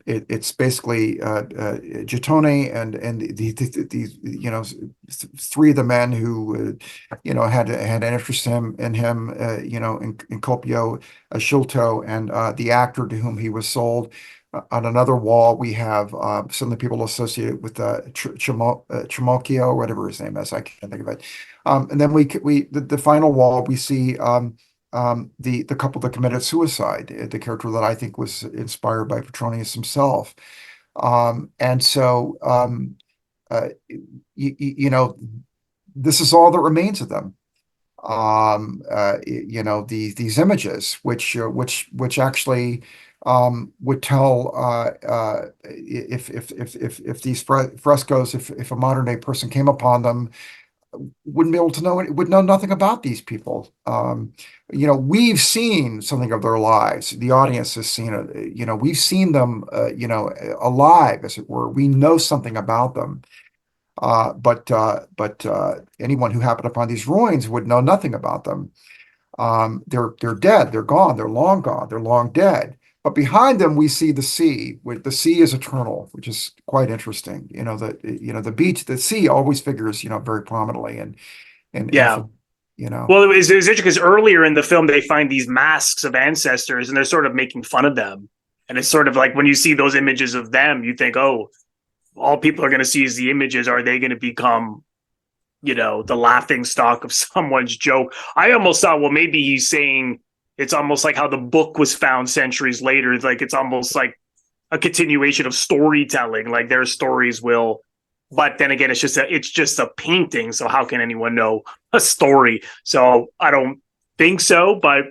It's basically Gittone and these, three of the men who, had an interest in him, in Copio, Sciolto, and the actor to whom he was sold. On another wall, we have some of the people associated with Trimalchio, whatever his name is. I can't think of it. And then the final wall, we see the couple that committed suicide, the character that I think was inspired by Petronius himself. And so, this is all that remains of them. These images, which actually would tell if these frescoes, if a modern day person came upon them, wouldn't be able to know, would know nothing about these people. We've seen something of their lives. The audience has seen it. We've seen them, alive, as it were. We know something about them. But anyone who happened upon these ruins would know nothing about them. They're dead. They're gone. They're long gone. They're long dead. But behind them, we see the sea. The sea is eternal, which is quite interesting. The beach, the sea always figures, very prominently in Yeah. film, you know. Well, it was interesting because earlier in the film they find these masks of ancestors and they're sort of making fun of them. And it's sort of like when you see those images of them, you think, oh, all people are going to see is the images. Are they going to become, the laughing stock of someone's joke? I almost thought, well, maybe he's saying it's almost like how the book was found centuries later. Like it's almost like a continuation of storytelling. Like their stories will, but then again, it's just a painting. So how can anyone know a story? So I don't think so, but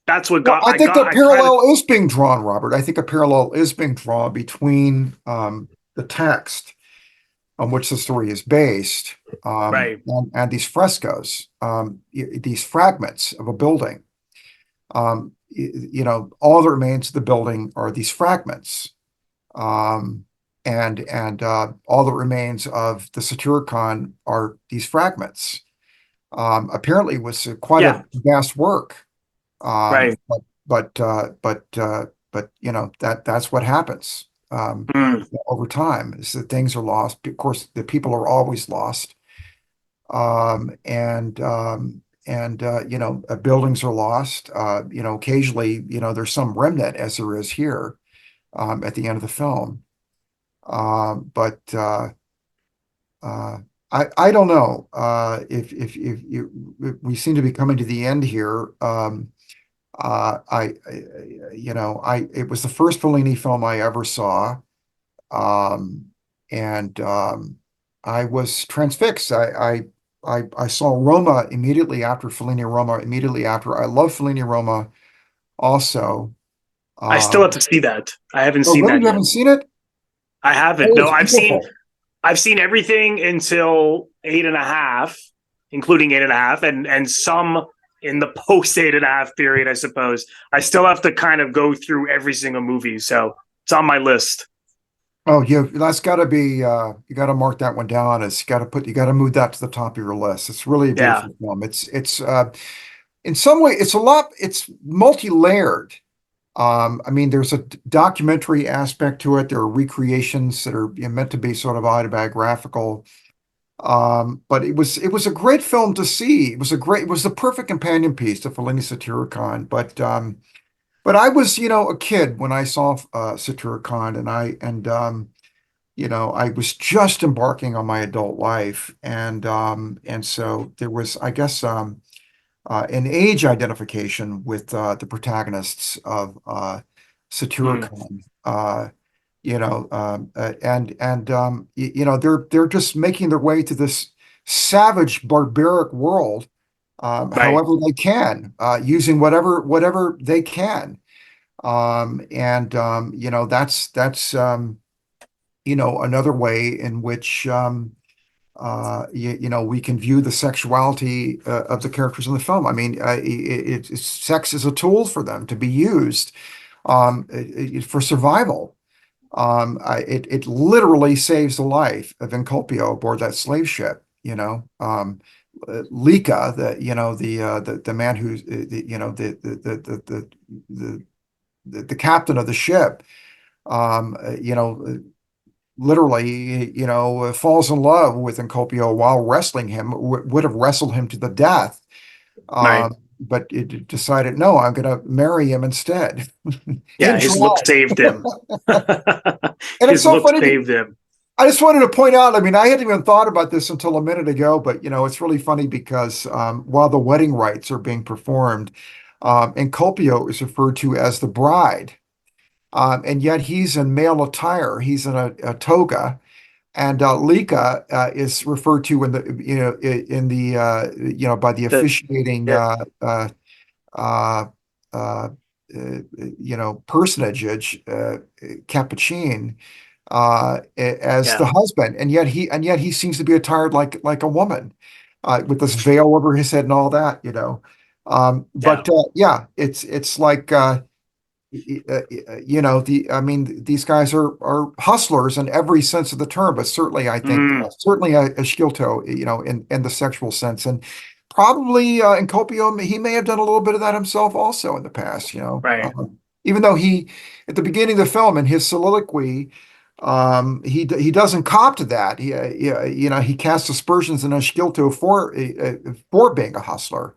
that's what Well, got I I think got a I kind of parallel is being drawn, Robert. I think a parallel is being drawn between the text on which the story is based, right. and these frescoes, these fragments of a building. All that remains of the building are these fragments, and all that remains of the Satyricon are these fragments. Apparently, it was quite Yeah, a vast work, right. but that's what happens Mm, over time. Is that things are lost. Of course, the people are always lost, and buildings are lost. Occasionally, there's some remnant, as there is here, at the end of the film. But I don't know, if we seem to be coming to the end here. It was the first Fellini film I ever saw, um, and I was transfixed. I saw Roma immediately after Fellini Roma. Immediately after, I love Fellini Roma also. I still have Um, to see that. I haven't oh, seen really? that You yet. haven't seen it? I haven't. Oh, No, it's I've seen beautiful. I've seen everything until eight and a half, including eight and a half, and some in the post eight and a half period, I suppose. I still have to kind of go through every single movie, so it's on my list. Oh, yeah, that's got to be. You got to mark that one down. You got to move that to the top of your list. It's really a Yeah. beautiful film. It's in some way, it's multi-layered. I mean, there's a documentary aspect to it. There are recreations that are, meant to be sort of autobiographical. But it was a great film to see. It was the perfect companion piece to Fellini Satyricon. But I was, a kid when I saw Satyricon, I was just embarking on my adult life, and so there was, I guess, an age identification with the protagonists of Mm, Satyricon. They're just making their way to this savage, barbaric world, right. however they can, using whatever they can. That's another way in which We can view the sexuality of the characters in the film. I mean, sex is a tool for them to be used for survival. It literally saves the life of Encolpio aboard that slave ship. Lika, the man who's the captain of the ship. Um, you know, Literally, falls in love with Encolpio while wrestling him. Would have wrestled him to the death. Right. But it decided, no, I'm going to marry him instead. Yeah, In his look drag. saved him. And it's His so look funny. saved him. I just wanted to point out, I mean, I hadn't even thought about this until a minute ago, but it's really funny because while the wedding rites are being performed, Encolpio is referred to as the bride. And yet he's in male attire. He's in a toga, and Lika is referred to in the in the by the The officiating yeah, uh, uh, personage, Capucine, as yeah, the husband, and yet he seems to be attired like a woman, with this veil over his head and all that. yeah. But yeah, it's like. I mean, these guys are hustlers in every sense of the term, but certainly, I think, Mm, certainly a Schilto, in the sexual sense, and probably in Copio, he may have done a little bit of that himself also in the past. right. Even though at the beginning of the film, in his soliloquy, he doesn't cop to that. He casts aspersions on Schilto for being a hustler.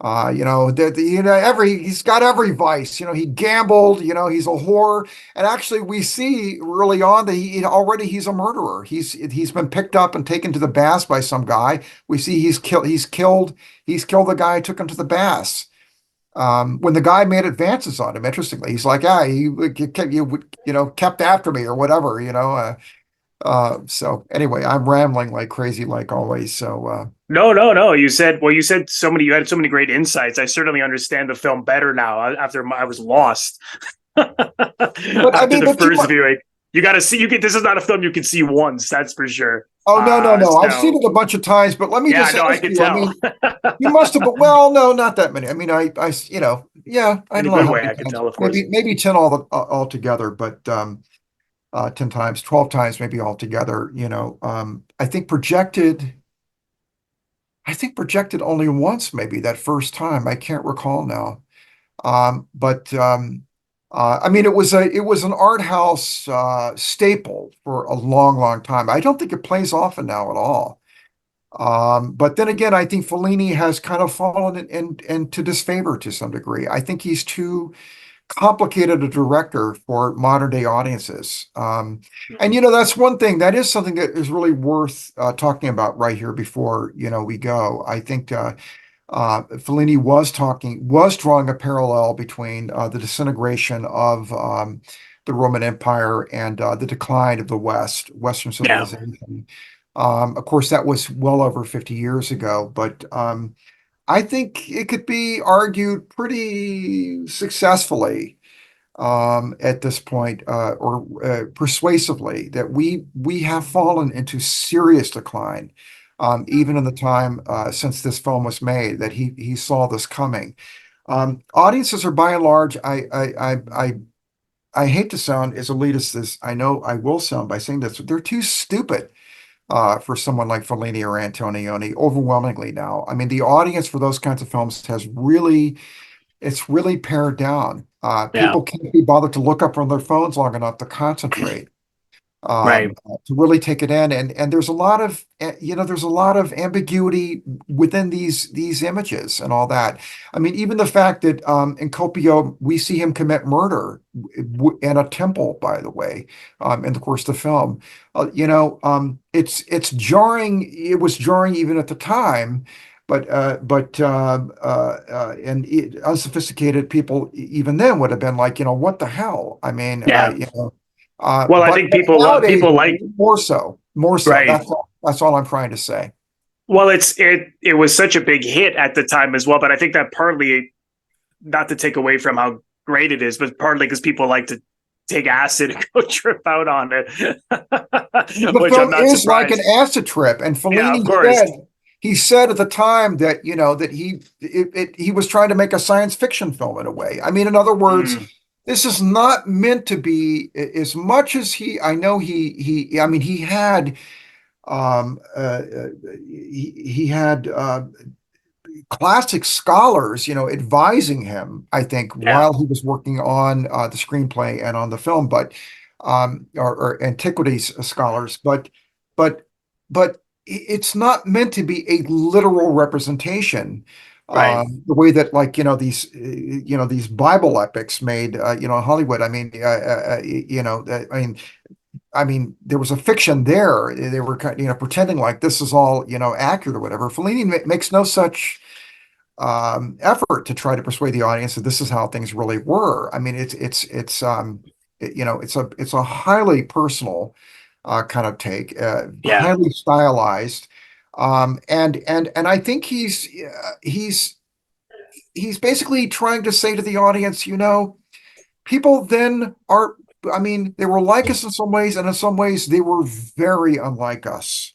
He's got every vice. He gambled. He's a whore. And actually, we see early on that he's a murderer. He's been picked up and taken to the baths by some guy. We see he's killed the guy who took him to the baths. When the guy made advances on him, interestingly, he's like, yeah, kept after me or whatever. So anyway, I'm rambling like crazy, like always. So. No, no, no. You had so many great insights. I certainly understand the film better now after I was lost. But I After mean, the but you first viewing, you got to see. This is not a film you can see once. That's for sure. Oh, no, no, no. I've seen So it a bunch of times, but let me yeah, just no, I ask could you. I tell. mean, you must have, but well, no, not that many. I mean, yeah, I In a don't know good how way, many I could times. tell, of course. Maybe 10 all together, but 10 times, 12 times maybe altogether. I think projected only once, maybe that first time. I can't recall now. But I mean, it was an art house staple for a long, long time. I don't think it plays often now at all. But then again, I think Fellini has kind of fallen into disfavor to some degree. I think he's too complicated a director for modern day audiences. And that's one thing, that is something that is really worth talking about right here before we go. I think Fellini was drawing a parallel between the disintegration of the Roman Empire and the decline of the Western Yeah, civilization. Of course, that was well over 50 years ago, but I think it could be argued pretty successfully at this point, or persuasively, that we have fallen into serious decline, even in the time since this film was made, that he saw this coming. Audiences are by and large, I hate to sound as elitist as I know I will sound by saying this, they're too stupid for someone like Fellini or Antonioni, overwhelmingly now. I mean, the audience for those kinds of films it's really pared down. yeah, People can't be bothered to look up from their phones long enough to concentrate, right. to really take it in. And there's a lot of, there's a lot of ambiguity within these images and all that. I mean, even the fact that in Copio we see him commit murder in a temple, by the way, in the course of the film. It's jarring. It was jarring even at the time. Unsophisticated people even then would have been like, what the hell? I mean, Yeah. Well, I but think nowadays, people like more so, more so. right. That's all I'm trying to say. Well, it was such a big hit at the time as well, but I think that partly, not to take away from how great it is, but partly because people like to take acid and go trip out on it. The Which I'm film not is like surprised. an acid trip, and Yeah, of Fellini course. said at the time that that he was trying to make a science fiction film in a way. I mean, in other words, this is not meant to be as much as I know I mean he had um uh, uh, he had classic scholars, advising him, I think, Yeah, while he was working on the screenplay and on the film, but or antiquities scholars, but it's not meant to be a literal representation, right. the way that, like, these Bible epics made, Hollywood. I mean, I mean, there was a fiction there. They were pretending like this is all accurate or whatever. Fellini makes no such effort to try to persuade the audience that this is how things really were. I mean, it's a highly personal kind of take, Yeah. highly stylized, and I think he's basically trying to say to the audience, people then are. I mean, they were like us in some ways, and in some ways they were very unlike us,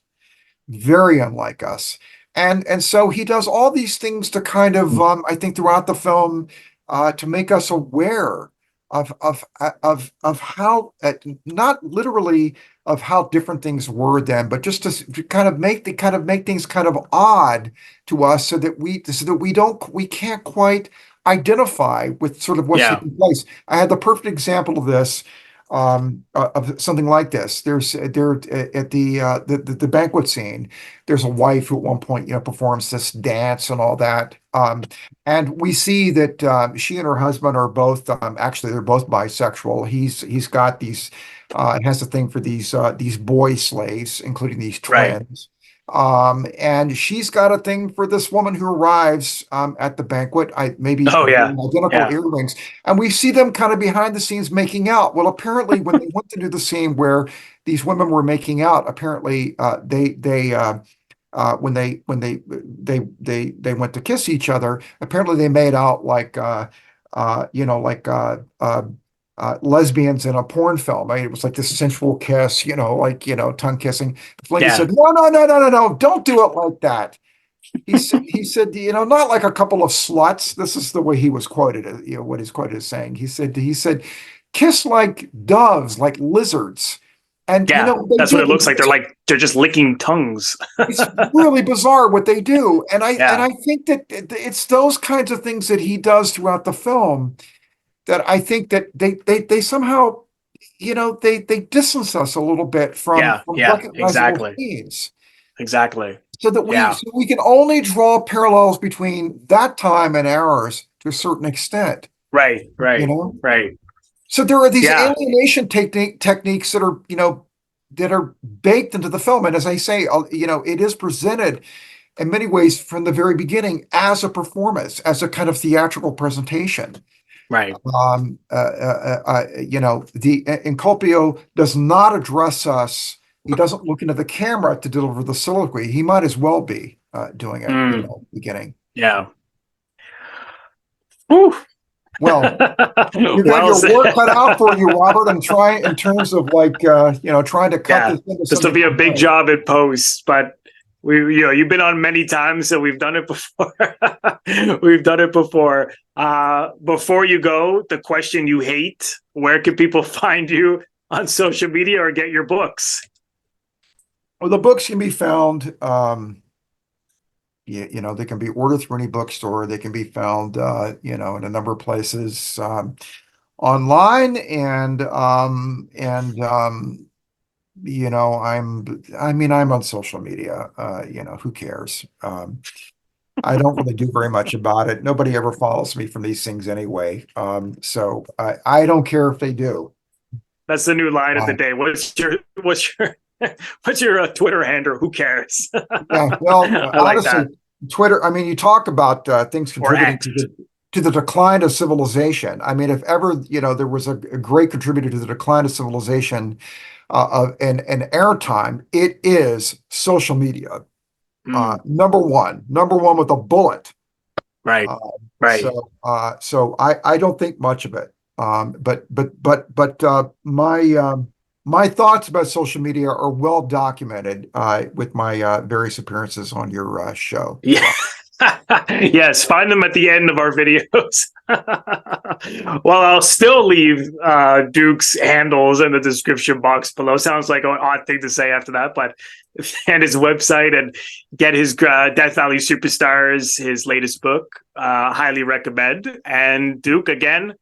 very unlike us. And so he does all these things to kind of, I think, throughout the film, to make us aware of how, not literally of how different things were then, but just to kind of make things kind of odd to us, so that we can't quite identify with sort of what's Yeah. taking place. I had the perfect example of this, of something like this. There at the banquet scene, there's a wife who at one point performs this dance and all that, and we see that she and her husband are both, actually they're both bisexual. He's got these, has a thing for these boy slaves, including these Right. twins. And she's got a thing for this woman who arrives at the banquet, maybe Oh yeah. wearing identical Yeah. earrings, and we see them kind of behind the scenes making out. Well, apparently, when they went to do the scene where these women were making out, apparently when they went to kiss each other, apparently they made out like lesbians in a porn film. I mean, it was like this sensual kiss, like tongue kissing. Fellini Yeah. said, "No, no, no, no, no, no! Don't do it like that." He said, not like a couple of sluts. This is the way he was quoted, what he's quoted as saying. He said, kiss like doves, like lizards. And Yeah. they That's what do. it looks like. They're just licking tongues. It's really bizarre what they do. And Yeah. I think that it's those kinds of things that he does throughout the film that I think that they somehow, they distance us a little bit from Yeah. Yeah. recognizable Exactly. themes. Exactly. So that Yeah. we can only draw parallels between that time and ours to a certain extent, Right. you Right. know? Right. So there are these Yeah. alienation techniques that are, that are baked into the film. And as I say, it is presented in many ways from the very beginning as a performance, as a kind of theatrical presentation. Right. The Inculpio does not address us. He doesn't look into the camera to deliver the soliloquy. He might as well be doing it, beginning. Yeah. Whew. Well, you got Well your work said. cut out for you, Robert. I'm trying in terms of like trying to cut Yeah. this into This will something. be a big job at post, but you've been on many times, so we've done it before. We've done it before. Before you go, the question you hate: where can people find you on social media or get your books? Well, the books can be found. They can be ordered through any bookstore. They can be found, in a number of places, online, I'm on social media. Who cares? I don't really do very much about it. Nobody ever follows me from these things anyway. So I don't care if they do. That's the new line of the day. What's your Twitter handle? Who cares? Yeah, well, I like honestly, that. Twitter, I mean, you talk about things Or contributing X. to the decline of civilization. I mean, if ever, there was a great contributor to the decline of civilization in airtime, it is social media. Number one with a bullet. Right. Right. So I don't think much of it. My thoughts about social media are well documented with my various appearances on your show. Yeah. Yes, find them at the end of our videos. Well, I'll still leave Duke's handles in the description box below. Sounds like an odd thing to say after that, but and his website and get his Death Valley Superstars, his latest book. Highly recommend. And Duke, again,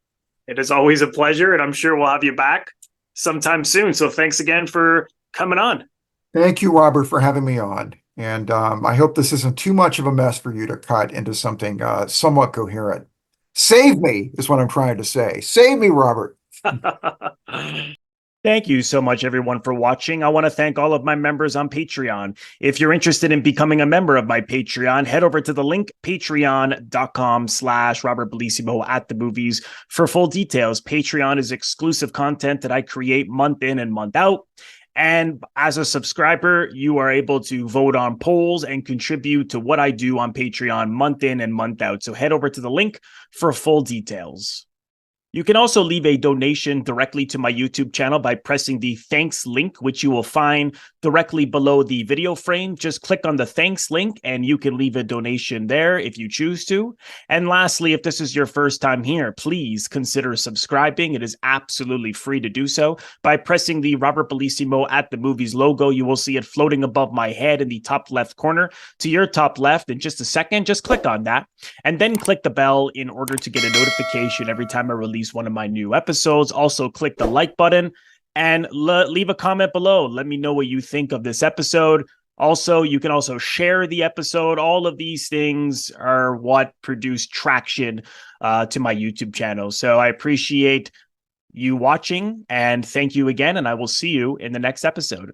it is always a pleasure, and I'm sure we'll have you back sometime soon. So thanks again for coming on. Thank you, Robert, for having me on. And I hope this isn't too much of a mess for you to cut into something somewhat coherent. Save me is what I'm trying to say. Save me, Robert. Thank you so much, everyone, for watching. I want to thank all of my members on Patreon. If you're interested in becoming a member of my Patreon, head over to the link, patreon.com/Robert Bellissimo at the movies for full details. Patreon is exclusive content that I create month in and month out. And as a subscriber, you are able to vote on polls and contribute to what I do on Patreon month in and month out. So head over to the link for full details. You can also leave a donation directly to my YouTube channel by pressing the thanks link, which you will find directly below the video frame. Just click on the thanks link and you can leave a donation there if you choose to. And lastly, if this is your first time here, please consider subscribing. It is absolutely free to do so. By pressing the Robert Bellissimo at the movies logo, you will see it floating above my head in the top left corner. To your top left in just a second, just click on that and then click the bell in order to get a notification every time I release one of my new episodes. Also click the like button and leave a comment below. Let me know what you think of this episode. Also, you can also share the episode. All of these things are what produce traction to my YouTube channel. So I appreciate you watching and thank you again. And I will see you in the next episode.